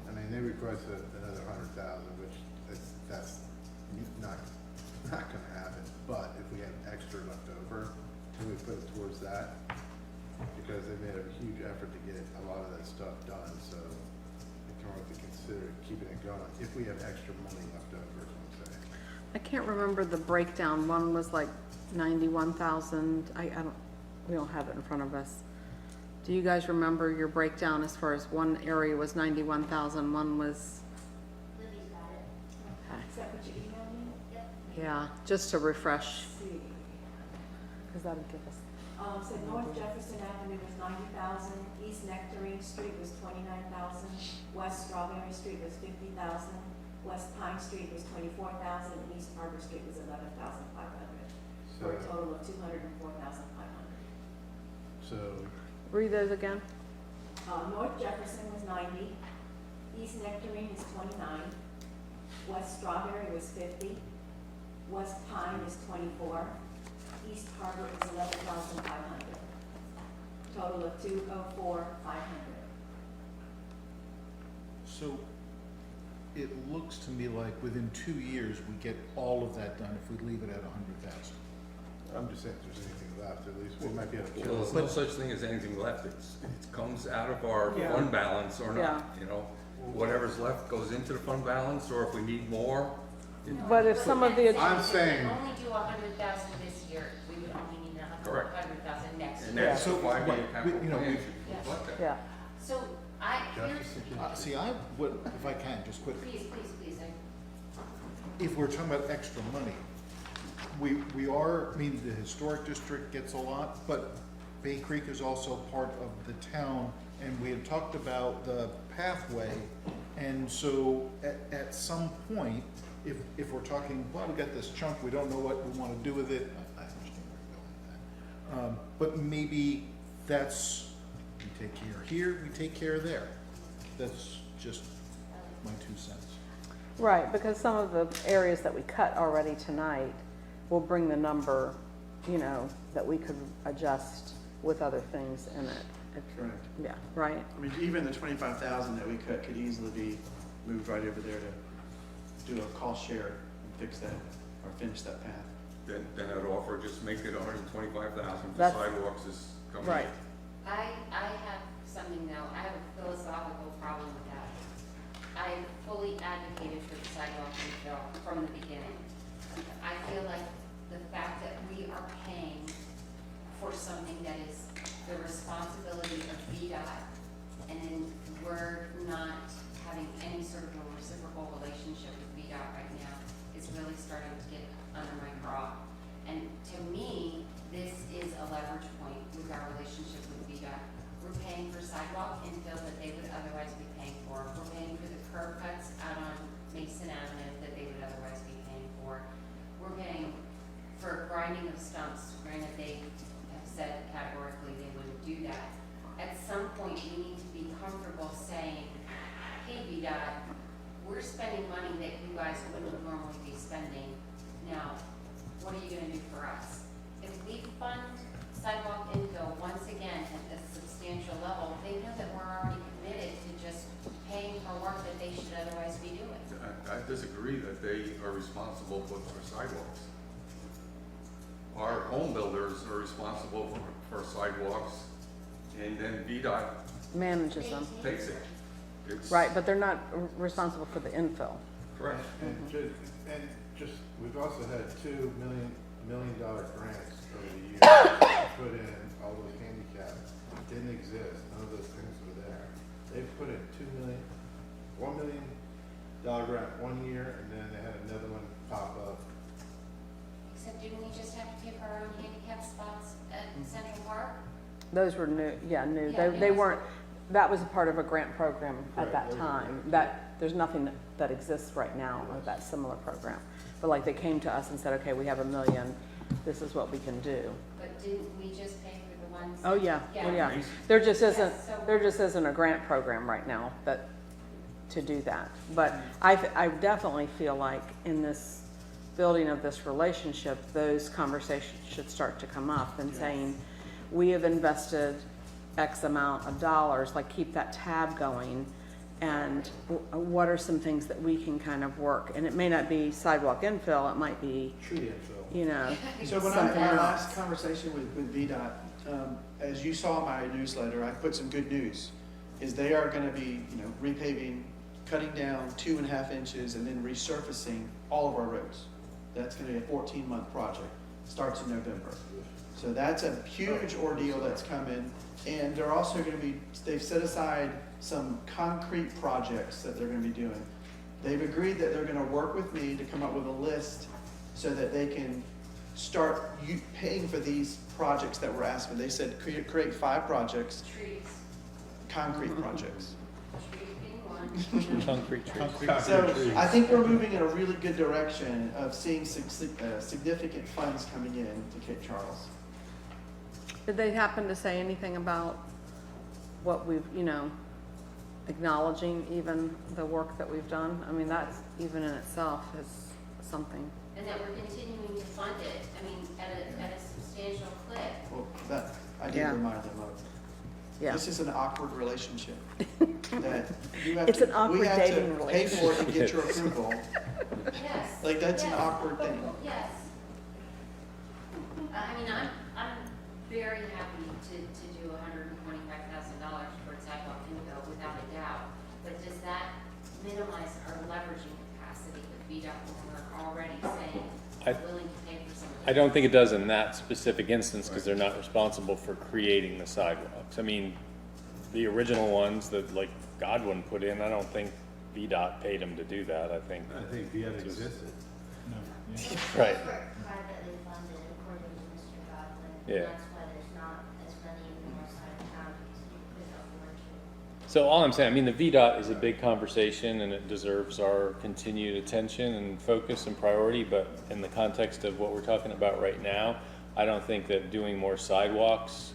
I mean, they requested another 100,000, which that's not gonna happen, but if we have extra left over, can we put it towards that? Because they made a huge effort to get a lot of that stuff done, so we can have to consider keeping it going, if we have extra money left over, is what I'm saying. I can't remember the breakdown. One was like 91,000. I don't, we don't have it in front of us. Do you guys remember your breakdown as far as one area was 91,000, one was? Libby's got it. Okay. Is that what you emailed me? Yep. Yeah, just to refresh, Let's see. because that would give us. So North Jefferson Avenue was 90,000, East Nectarine Street was 29,000, West Strawberry Street was 50,000, West Pine Street was 24,000, and East Harbor Street was 11,500, for a So, total of 204,500. so, Read those again? North Jefferson was 90, East Nectarine is 29, West Strawberry was 50, West Pine is 24, East Harbor is 11,500. Total of 204,500. So it looks to me like within 2 years, we get all of that done if we leave it at 100,000. I'm just saying if there's anything left, at least we might be able to Well, kill there's it. no such thing as anything left. It comes out of our Yeah. fund balance or Yeah. not, you know? Whatever's left goes into the fund balance, or if we need more, But if some of the, I'm saying- We only do 100,000 this year, we would only need Correct. 100,000 next and year. that's So, the five-year right, capital you know, plan we- should reflect that. yeah, So here's, Justice and See, I would, if I can, just quick, please, if we're talking about extra money, we are, I mean, the historic district gets a lot, but Bay Creek is also part of the town, and we had talked about the pathway, and so at some point, if we're talking, well, we got this chunk, we don't know what we wanna do with it, I understand where you're going with that. But maybe that's, we take care here, we take care there. That's just my 2 cents. right, because some of the areas that we cut already tonight will bring the number, you know, that we could adjust with other things in it. Correct. Yeah, right? I mean, even the 25,000 that we cut could easily be moved right over there to do a cost share and fix that, or finish that path. Then I'd offer just make it 125,000 for That's- sidewalks is coming. in. Right. I have something though, I have a philosophical problem with that. I fully advocated for the sidewalk refill from the beginning. I feel like the fact that we are paying for something that is the responsibility of VDOT, and then we're not having any sort of a reciprocal relationship with VDOT right now, is really starting to get under my bra. And to me, this is a leverage point with our relationship with VDOT. We're paying for sidewalk infill that they would otherwise be paying for. We're paying for the curb cuts out on Mason Avenue that they would otherwise be paying for. We're paying for grinding of stumps, granted they have said categorically they wouldn't do that. At some point, we need to be comfortable saying, hey, VDOT, we're spending money that you guys wouldn't normally be spending. Now, what are you gonna do for us? If we fund sidewalk infill once again at a substantial level, they know that we're already committed to just paying for work that they should otherwise be doing. I disagree that they are responsible for sidewalks. Our home builders are responsible for sidewalks, and then VDOT Manages them. takes it. It's- Right, but they're not responsible for the infill. Correct. And just, we've also had $2 million grants over the years to put in all those handicaps. Didn't exist, none of those things were there. They've put in $1 million grant one year, and then they had another one pop up. Except didn't we just have to pay for our own handicap spots at Central Park? Those were new, yeah, new. Yeah, They yes. weren't, that was a part of a grant program at Correct, that those were time. grants. That, there's nothing that exists right now of that similar program. But like they came to us and said, okay, we have $1 million, this is what we can do. But didn't we just pay for the ones? Oh, yeah, oh, yeah. Amazing. There just isn't, Yes, so- there just isn't a grant program right now that, to do that. But I definitely feel like in this building of this relationship, those conversations should start to come up and saying, we have invested X amount of dollars, like keep that tab going. And what are some things that we can kind of work? And it may not be sidewalk infill, it might be, Tree infill. you know, So when something our else. last conversation with VDOT, as you saw in my newsletter, I put some good news. Is they are gonna be, repaving, cutting down 2.5 inches and then resurfacing all of our roads. That's gonna be a 14-month project. starts in November. So that's a huge ordeal that's coming. And they're also gonna be, they've set aside some concrete projects that they're gonna be doing. They've agreed that they're gonna work with me to come up with a list so that they can start paying for these projects that we're asking. They said create 5 projects, Trees, concrete projects. trees being one. Concrete trees. So I think we're moving in a really good direction of seeing significant funds coming in to Cape Charles. Did they happen to say anything about what we've, acknowledging even the work that we've done? I mean, that's even in itself is something. And that we're continuing to fund it, I mean, at a substantial clip. Well, that, I did Yeah. remind them of. Yeah. This is an awkward relationship. That you have It's to, an awkward we have dating to pay for it and get your approval. Yes. Like, that's an Yes. awkward thing. Yes. I mean, I'm very happy to do $125,000 towards sidewalk info without a doubt. But does that minimize our leveraging capacity with VDOT when we're already saying I- we're willing to pay for some of I don't think it does in that specific instance, because they're not responsible for creating the sidewalks. I mean, the original ones that like Godwin put in, I don't think VDOT paid him to do that, I think. I think Viet existed. Right. Privately funded, according to Mr. Godwin. Yeah. That's why there's not as many in the north side of town, because you could afford to. So all I'm saying, I mean, the VDOT is a big conversation and it deserves our continued attention and focus and priority, but in the context of what we're talking about right now, I don't think that doing more sidewalks,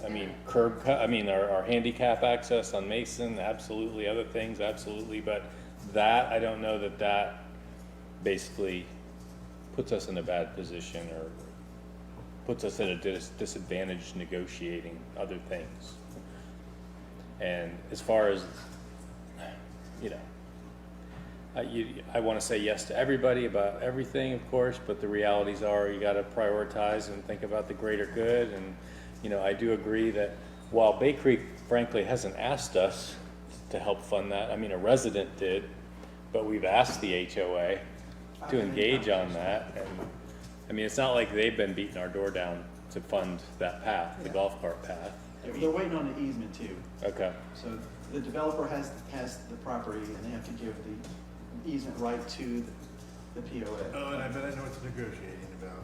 I mean, curb cut, I mean, our handicap access on Mason, absolutely, other things, absolutely, but that, I don't know that that basically puts us in a bad position or puts us at a disadvantage negotiating other things. And as far as, I want to say yes to everybody about everything, of course, but the realities are you got to prioritize and think about the greater good. And, I do agree that while Bay Creek frankly hasn't asked us to help fund that, I mean, a resident did, but we've asked the HOA to engage on that. And, I mean, it's not like they've been beating our door down to fund that path, the golf cart path. They're waiting on the easement too. Okay. So the developer has the property and they have to give the easement right to the POA. Oh, and I bet I know what they're negotiating about.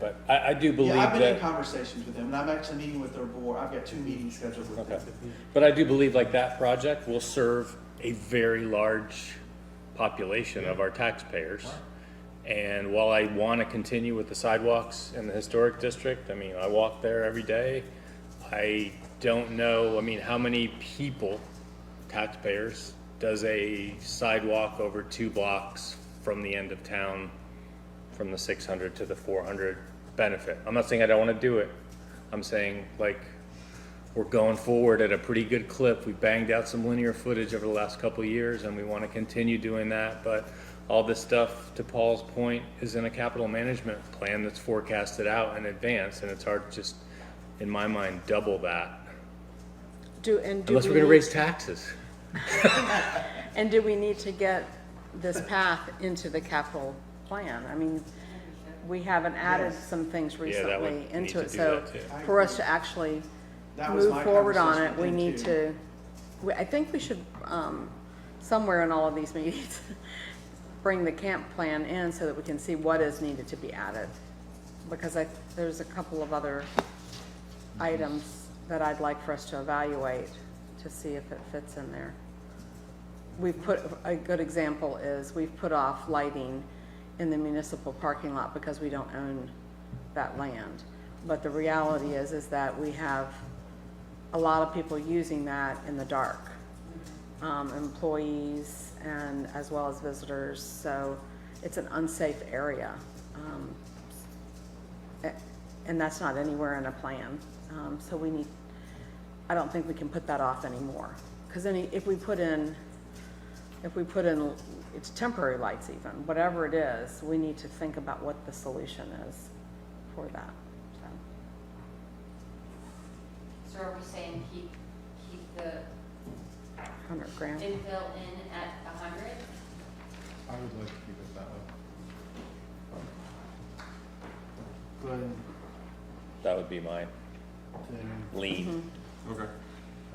But I do believe Yeah, I've been in that, conversations with them, and I'm actually meeting with their board. I've got 2 meetings scheduled with okay. them. But I do believe like that project will serve a very large population of our taxpayers. And while I want to continue with the sidewalks in the historic district, I mean, I walk there every day. I don't know, I mean, how many people, taxpayers, does a sidewalk over 2 blocks from the end of town, from the 600 to the 400 benefit? I'm not saying I don't want to do it. I'm saying like we're going forward at a pretty good clip. We banged out some linear footage over the last couple of years and we want to continue doing that. But all this stuff, to Paul's point, is in a capital management plan that's forecasted out in advance, and it's hard to just, in my mind, double that. Unless we're gonna raise taxes. And do we need to get this path into the capital plan? I mean, we haven't added some things Yeah, that would recently need into to it, do so that too. for us to actually That was move my forward on conversation it, with we them, need too. to, I think we should, somewhere in all of these meetings, bring the camp plan in so that we can see what is needed to be added. Because there's a couple of other items that I'd like for us to evaluate to see if it fits in there. A good example is we've put off lighting in the municipal parking lot because we don't own that land. But the reality is that we have a lot of people using that in the dark, employees and as well as visitors. So it's an unsafe area. And that's not anywhere in a plan. So I don't think we can put that off anymore. Because if we put in, it's temporary lights even, whatever it is, we need to think about what the solution is for that. So are we saying keep the 100 grand. infill in at 100? I would like to keep it that way. go ahead That would be my and lean. Okay.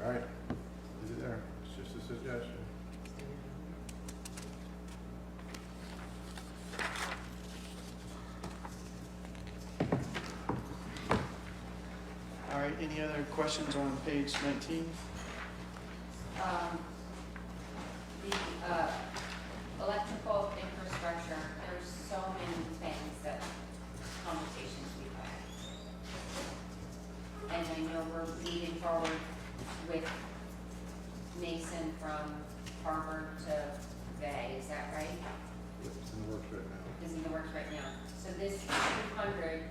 All right, leave it there, it's just a suggestion. All right, any other questions on page 19? The electrical infrastructure, there's so many things that, conversations we've had. And I know we're moving forward with Mason from Harvard to Bay, is that right? It's in the works right now. Is in the works right now. So this 200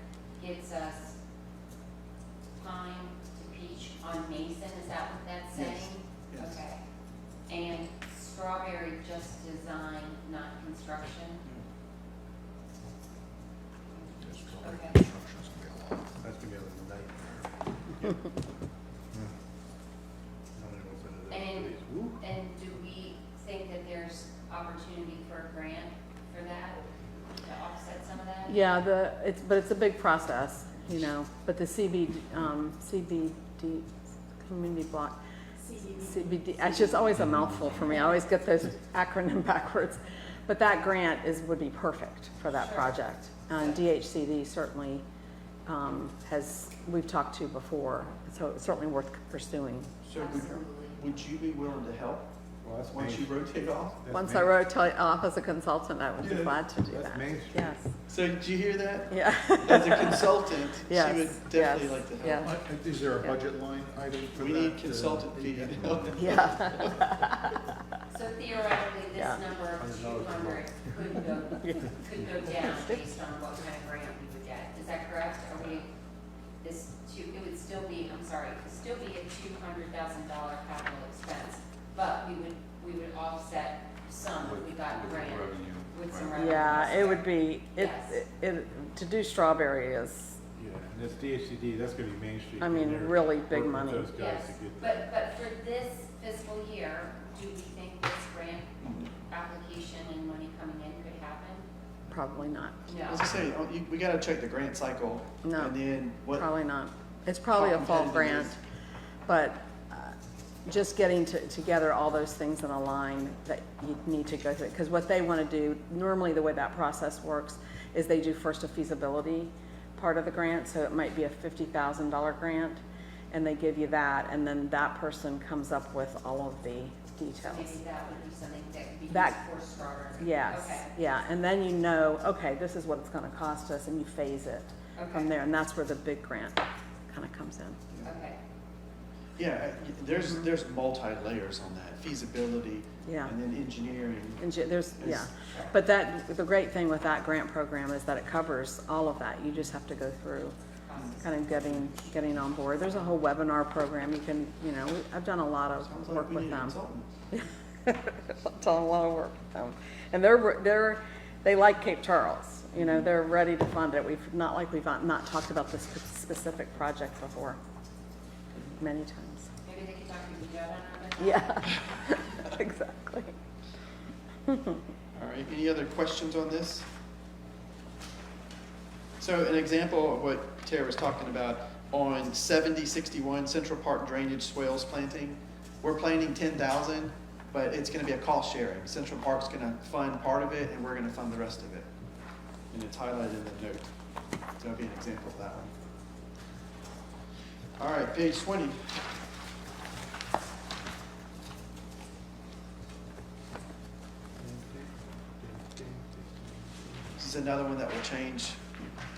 gives us pine to peach on Mason, is that what that's Yes, saying? yes. Okay. And Strawberry just design, not construction? Okay. That's gonna be a nightmare. Nobody wants into that, And- please. Woo. And do we think that there's opportunity for a grant for that, to offset some of that? Yeah, but it's a big process, you know, but the CBD, community block, CBD, it's just always a mouthful for me. I always get those acronym backwards. But that grant would be perfect for that Sure. project. And DHCD certainly we've talked to before, so it's certainly worth pursuing. So Absolutely. would you be willing to help Well, that's once Main, you rotate off? that's Once Main- I rotate off as a consultant, I would be Yeah. glad to do That's that. Main Street. Yes, So did you hear that? yeah. As a consultant, she Yes, would definitely yes, like to help. yeah. Is there a Yeah. budget line item for that? We need consultant fee. Yeah. So theoretically, this Yeah. number of $100 a 200 could go down based on what kind of grant we would get. Is that correct? Are we, it would still be, I'm sorry, it would still be a $200,000 capital expense, but we would offset some if we got With grant, revenue, with some right. revenue. Yeah, it would be, Yes. to do Strawberry is, Yeah, and this DHCD, that's gonna be Main Street. I mean, and they're really big working with money. those guys Yes, to get but for this fiscal year, do we think this grant application and money coming in could happen? probably not. No. As I say, we gotta check the grant cycle. No, And then what, Probably not. It's probably a fall competitive grant, is- but just getting together all those things in a line that you need to go through. Because what they want to do, normally the way that process works is they do first a feasibility part of the grant, so it might be a $50,000 grant, and they give you that, and then that person comes up with all of the So details. maybe that would be something that could be used That- for Strawberry? Yes, Okay, yeah, and then you know, okay, this is what it's gonna cost us, and you phase it from okay, there, and that's where the big grant kind of comes in. okay. yeah, there's multi-layers on that, feasibility, Yeah. and then engineering. There's, yeah, but the great thing with that grant program is that it covers all of that. You just have to go through kind of getting on board. There's a whole webinar program you can, I've done a lot of Sounds work like we with need a them. consultant. I've done a lot of work with them. And they like Cape Charles, they're ready to fund it. We've not talked about this specific project before, many times. Maybe they could talk to you about it. Yeah, exactly. All right, any other questions on this? So an example of what Tara was talking about, on 7061 Central Park drainage swales planting, we're planting 10,000, but it's gonna be a cost sharing. Central Park's gonna fund part of it, and we're gonna fund the rest of it. And it's highlighted in the note. So that'll be an example of that one. All right, page 20. This is another one that will change,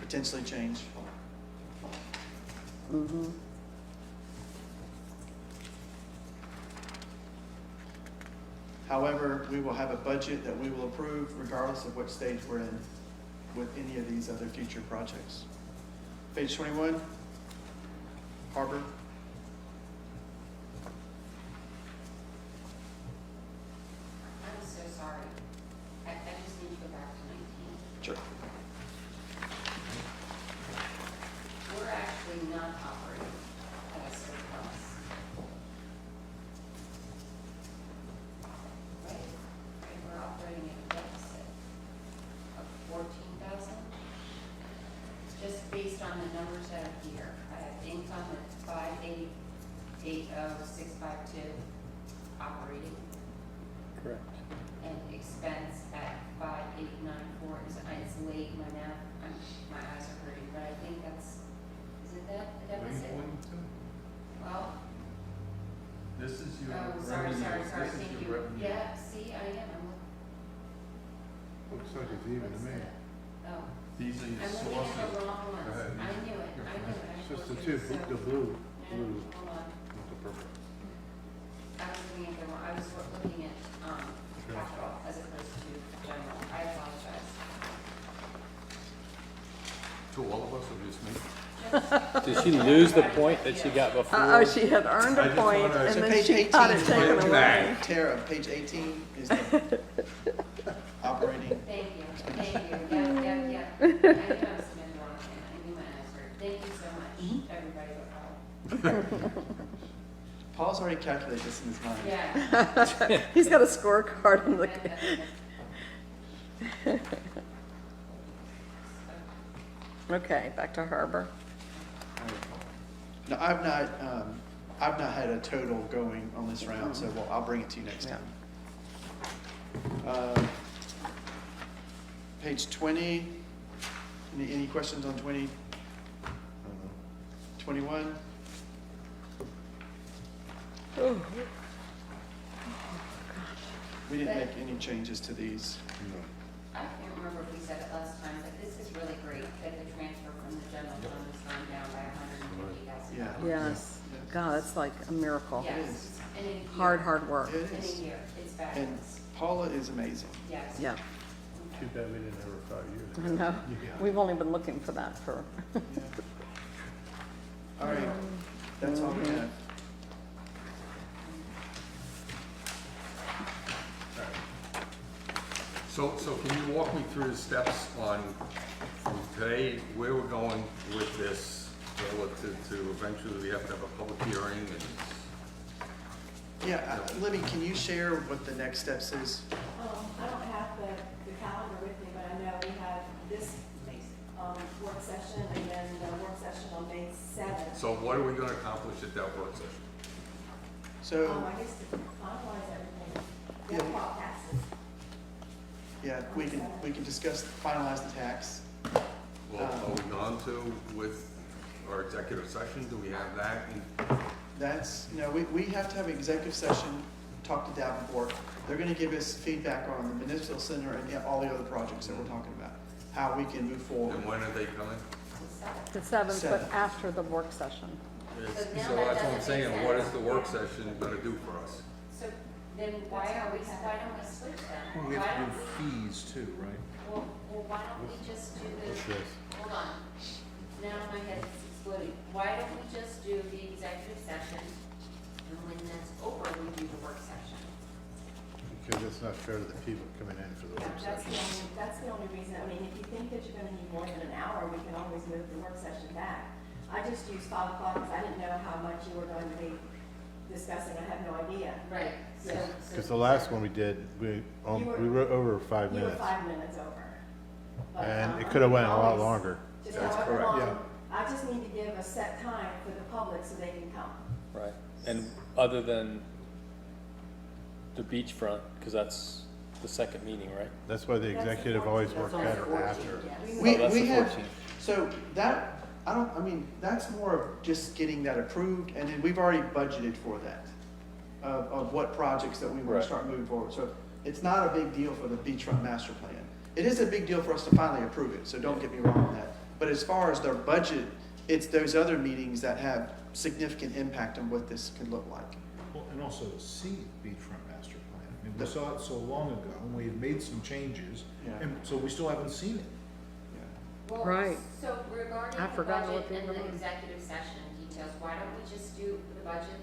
potentially change. Mm-hmm. However, we will have a budget that we will approve regardless of what stage we're in with any of these other future projects. Page 21, Harbor. I'm so sorry. I just need to go back to 19. Sure. We're actually not operating at a surplus. Right? Right, we're operating at a deficit of 14,000. Just based have here, I have income at 5880652 operating, Correct. and expense at 5894. It's late, my math, my eyes are hurting, but I think that's, isn't that, that was it? Well, This is your oh, sorry, thank you. Yeah, see, I am, Looks like it's even to me. oh, These are I'm your looking at sources. the wrong ones. Go ahead. I knew it. It's just the two, So- the blue, Yeah, blue, hold on. with the purple. I was looking at the wrong, I was looking at, capital as opposed to general. I apologize. To all of us, or just me? Did she lose the point that she got before? Oh, she had earned I a just point wanna- and So then page she 18 got it is taken where- away. Tara, page 18 is the operating. Thank you. Yeah. I knew I was submitting the wrong thing. I knew my eyes hurt. Thank you so much, everybody but Paul. Paul's already calculated this in his mind. Yeah. He's got a scorecard in the, okay, back to Harbor. No, I've not had a total going on this round, so I'll bring it to you next Yeah. time. Page 20, any questions on 20? 21? We didn't make any changes to these. I can't remember if we said it last time, but this is really great that the transfer from the general fund has gone down by $150,000. Yeah. Yes, God, that's like a miracle. Yes. And in a year. Hard work. It In is. a year. It's And fabulous. Paula is amazing. Yes. Yeah, Too bad we didn't have her 5 years I ago. know. We've only been looking for that for, All right, that's all we have. So can you walk me through the steps on, from today, where we're going with this relative to eventually we have to have a public hearing and Yeah, Libby, can you share what the next steps is? I don't have the calendar with me, but I know we have this, work session and then the work session on May 7th. so what are we gonna accomplish at that work session? So, I guess to finalize everything, Yeah. the crop taxes. yeah, we can discuss, finalize the tax. Well, are we gone to with our executive session? Do we have that? And That's, we have to have an executive session, talk to Davenport. They're gonna give us feedback on the municipal center and all the other projects that we're talking about, how we can move forward. when are they coming? the 7th, but Seventh. after the work session. now So that that's what I'm doesn't saying, make what sense. is the work session gonna do for us? So then why don't we switch them? We Why have to don't do fees too, right? Well, why don't we just do What's the, this? hold on, now my head's exploding. Why don't we just do the executive session, and when that's over, we do the work session? Because it's not fair to the people coming in for the work That's session. the only reason, I mean, if you think that you're gonna need more than an hour, we can always move the work session back. I just used 5 o'clock because I didn't know how much you were going to be discussing, I have no idea. Right, so. Yeah. Because the last one we did, we wrote over 5 You were minutes. 5 minutes over. But, And it we could have went can a lot always- longer. Just That's however correct, long, I just need to give a set time for the public so they can come. Right. And other than the beachfront, because that's the second meeting, right? That's why the That's the executive always 14th. works That's better the 14th, after. yes. We, Oh, that's we the have, 14th. so that, that's more of just getting that approved, and then we've already budgeted for that, of what projects that we want Right. to start moving forward. So it's not a big deal for the beachfront master plan. It is a big deal for us to finally approve it, so don't get me wrong on that. But as far as their budget, it's those other meetings that have significant impact on what this could look like. Well, and also to see the beachfront master plan. I mean, we saw it so long ago, and we had made some changes, Yeah. and so we still haven't seen it. Well, Right. So regarding I the forgot what budget the and other the one- executive session details, why don't we just do the budget,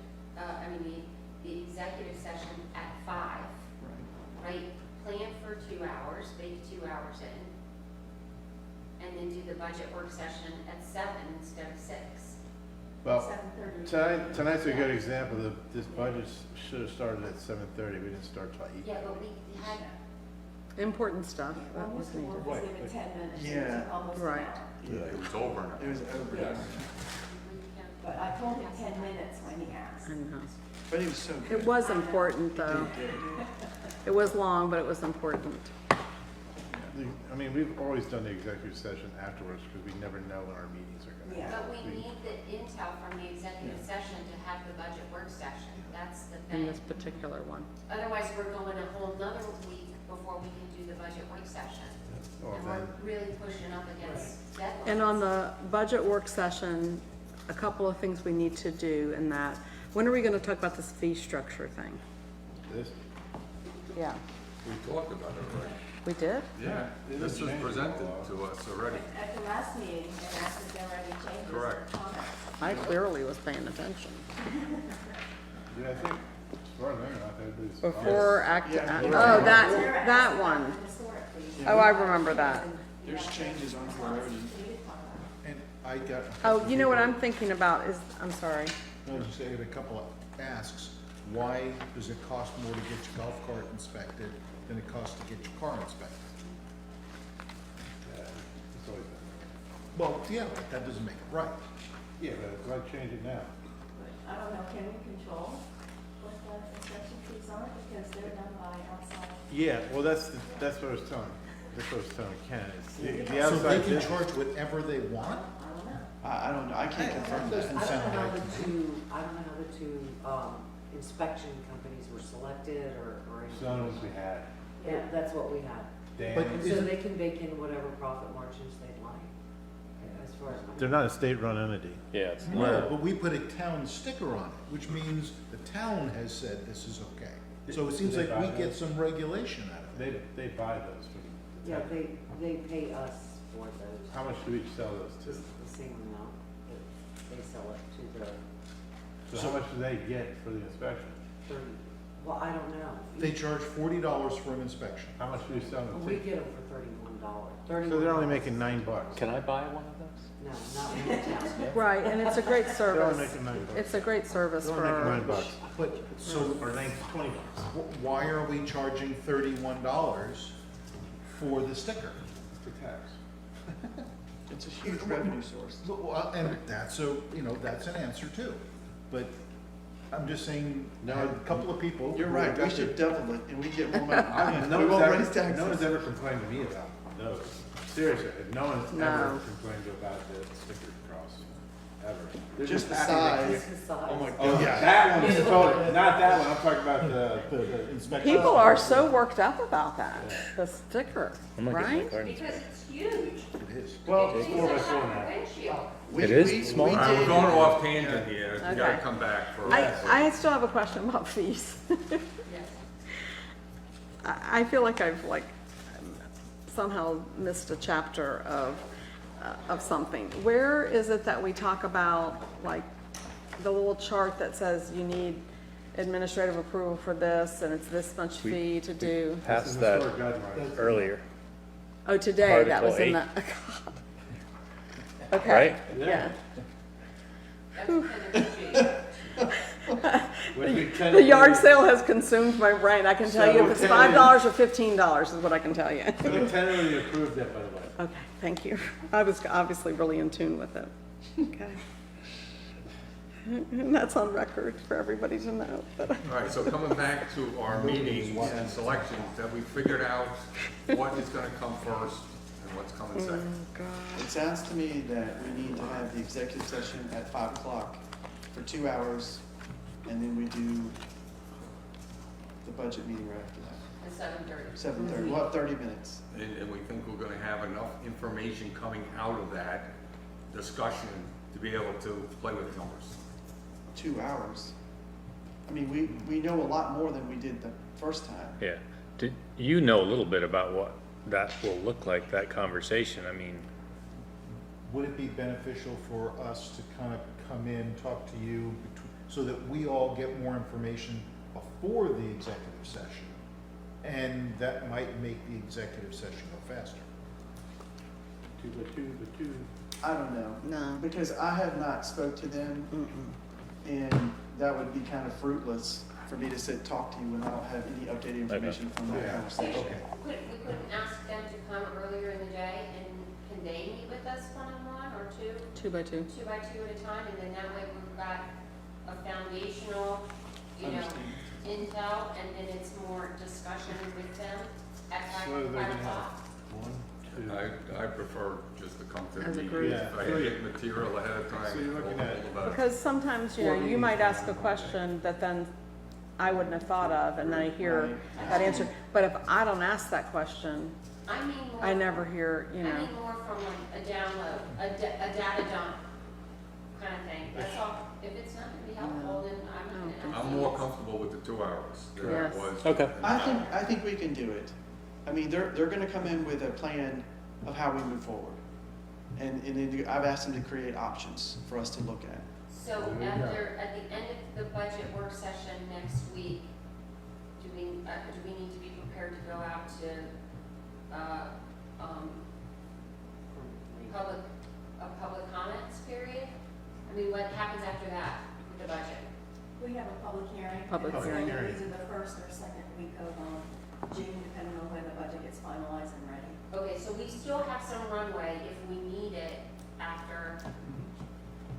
the executive session at 5, Right. right? Plan for 2 hours, bake 2 hours in, and then do the budget work session at 7 instead of 6. Well, 7:30. tonight's a good example. This budget should have started at 7:30. We didn't start till 8. Yeah, but we had, Important stuff, that was Almost the needed. work was given 10 minutes, it Yeah. took almost an Right. hour. It was over. It was over. Yes. But I told him 10 minutes when he asked. I know. But he was so good. It was important, though. It was long, but it was important. I mean, we've always done the executive session afterwards because we never know when our meetings are gonna Yeah. happen. But we need the intel from the executive session to have the budget work session. That's the In thing. this particular one. Otherwise, we're going a whole nother week before we can do the budget work session. Well, And we're then, really pushing up against deadlines. And on the budget work session, a couple of things we need to do in that. When are we gonna talk about this fee structure thing? this, Yeah, We talked about it already. we did? Yeah, this was presented to us already. At the last meeting, they asked if there were any changes or Correct. comments. I clearly was paying attention. yeah, I think, as far as I know, everybody's. Before act, Yeah. oh, that one. Historically. Oh, I remember that. There's changes on here already. And I got. Oh, you know what I'm thinking about is, I'm sorry. No, just say a couple of asks. Why does it cost more to get your golf cart inspected than it costs to get your car inspected? Yeah, it's always been. Well, yeah, but that doesn't make it right. Yeah, but why change it now? I don't know, can we control what the inspection fees are, because they're done by outside? Yeah, well, that's what I was telling Ken, it's the So they outside can business. charge whatever they want? I don't know. I don't know, I can't confirm That that. doesn't I sound don't know how right. the two, I don't know how the two, inspection companies were selected or anything. Some ones we had, Yeah, that's what we had. But Dan, So Isn't- they can bake in whatever profit margins they'd like, as far as. they're not a state-run entity. Yeah, it's No, but we put a town sticker on it, which means the town has said this is okay. So it seems Did they like we buy get those? some regulation out of it. They buy those from the Yeah, town. they pay us for those. How much do we sell those Just to? the same amount that they sell it to the So how much do they get for the inspection? 30, well, I don't know. They charge $40 for an inspection. How much do we sell them We to? get them for $31. So they're only making $9. Can I buy one of those? No, not in town. Right, and it's a great They're only service. making $9. It's a great service They're only making for, $9. But, so, Or $20. why are we charging $31 for the sticker? For tax. It's a huge revenue source. Well, and that's that's an answer too. But I'm just saying, No, a couple of people. You're who right, we got should their- double it and we get more money. I mean, We won't raise no one's taxes. ever complained to me about those. Seriously, no one's No. ever complained about the sticker cross, ever. They're Just the happy they size. Just the size. Oh my Oh, God. yeah, that one's totally, not that one, I'm talking about the inspection. people are so worked up about that, the sticker, I'm gonna get my right? car Because inspected. it's huge. It is. Well, It's 4x4 now. Windshield. we- It is we- small? we All right, we're did- going off tangent here, we gotta Okay. come back for. I still have a question about fees. Yes. I feel like I've somehow missed a chapter of something. Where is it that we talk about, like, the little chart that says you need administrative approval for this, and it's this much fee to do? Passed that earlier, Oh, today, that was in the, Article okay, right? yeah. That's kind The yard sale has consumed my brain. I can tell you if it's So, $5 or $15 is what I can tell you. We tentatively approved that, by the way. Okay, thank you. I was obviously really in tune with it. Okay. And that's on record for everybody to know, but All right, so coming back to our meetings and selections, that we figured out what is gonna come first and what's coming second. It sounds to me that we need to have the executive session at 5 o'clock for 2 hours, and then we do the budget meeting right after that, of 7:30. 7:30, we'll have 30 minutes. And we think we're gonna have enough information coming out of that discussion to be able to play with the numbers. 2 hours. I mean, we know a lot more than we did the first time. Yeah. Did, you know a little bit about what that will look like, that conversation, I mean, Would it be beneficial for us to kind of come in, talk to you, so that we all get more information before the executive session? And that might make the executive session go faster. Two. I don't know, no. because I have not spoke to them, and that would be kind of fruitless for me to sit, talk to you when I don't have any updated information from that Yeah. conversation. Okay. We couldn't ask them to come earlier in the day, and can they meet with us one-on-one? 2 by 2. 2 by 2 at a time, and then that way we've got a foundational, you know, intel, and then it's more discussion with them at So they're 5 gonna have o'clock. 1, 2. I prefer just to come to the As a meeting. group. If I get material ahead of time, So you're looking we'll at- hold about it. Because sometimes, you know, you might ask a question that then I wouldn't have thought of, and then I hear that answer. But if I don't ask that question, I mean more. I never hear, you I know. mean more from like a download, a data dump kind of thing. That's all. If it's not gonna be helpful, then I'm not gonna. I'm more comfortable with the 2 hours than I Yes. was. Okay. I think we can do it. I mean, they're gonna come in with a plan of how we move forward. And then I've asked them to create options for us to look at. So at the end of the budget work session next week, do we need to be prepared to go out to, public comments period? I mean, what happens after that with the budget? We have a public hearing. Public It's hearing. either the first or second week of June, depending on when the budget gets finalized and ready. Okay, so we still have some runway if we need it after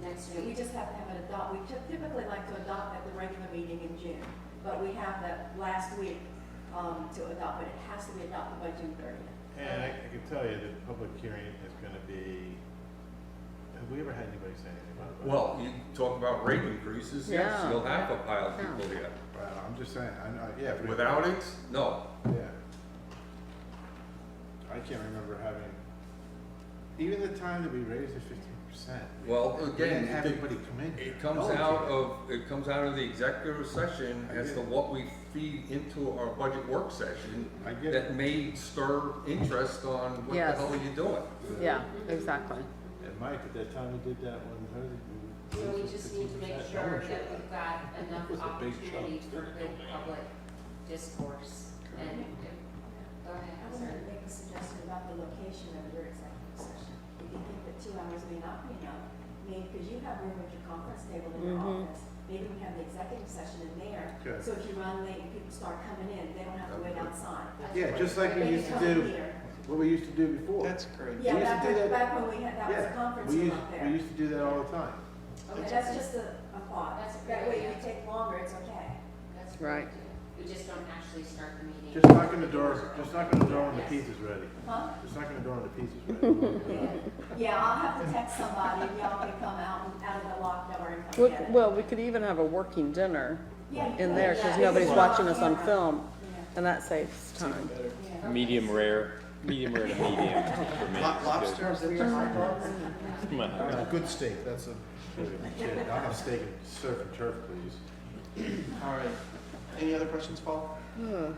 next We week. just have to have it adopt, we typically like to adopt at the regular meeting in June, but we have that last week to adopt, but it has to be adopted by June 30th. And I can tell you that public hearing is gonna be, have we ever had anybody say anything about it? Well, you talk about rate increases, yes, Yeah. you'll have a pile of people here. Well, I'm just saying, yeah. if we- Without it, no. Yeah. I can't remember having, even the time that we raised it 15%. Well, We again, didn't have anybody come in. it comes No one out came. of, it comes out of the executive session I as get to it. what we feed into our budget work session I get that it. may stir interest on what the Yes. hell are you doing? Yeah, exactly. And Mike, at that time we did that one, how did So we raised it just need to make 15%? No sure one that showed we've up. got It enough was a big opportunity chunk. for good public discourse. And, go ahead, I I'm wanted sorry. to make a suggestion about the location of your executive session. If you think that 2 hours may not be enough, because you have room at your conference table in your office, maybe we have the executive session in there. Okay. So if you run late and people start coming in, they don't have to wait outside. Yeah, just like we They used to can come do, here. what we used to do before. That's great. Yeah, used to back do when, that- back when we had, that was a Yeah, conference we room used, up we there. used to do that all the time. Okay, That's just a thought. That's a That great way if idea. you take longer, it's okay. That's Right. great. We just don't actually start the meeting. Just knock on the door, just knock on the door when the pizza's ready. Huh? Just knock on the door when the pizza's ready. Yeah, I'll have to text somebody, and y'all can come out of the locked door and come Well, get it. well, we could even have a working dinner Yeah, you in could, there, yeah, because if nobody's it's watching us on camera. film, Yeah, and that saves time. yeah. Medium rare to medium for me. Lobster, is it hot dogs? A good steak, that's a, Kid, I'll have steak and surf and turf, please. All right. Any other questions, Paul? All right.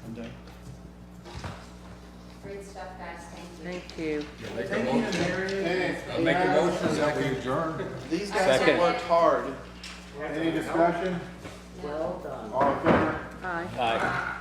I'm done. Great stuff, guys, thank you. Thank you. Make a motion, I make a motion that we adjourn. These guys have Second. worked hard. Any discussion? Well done. All in favor? Aye. Aye.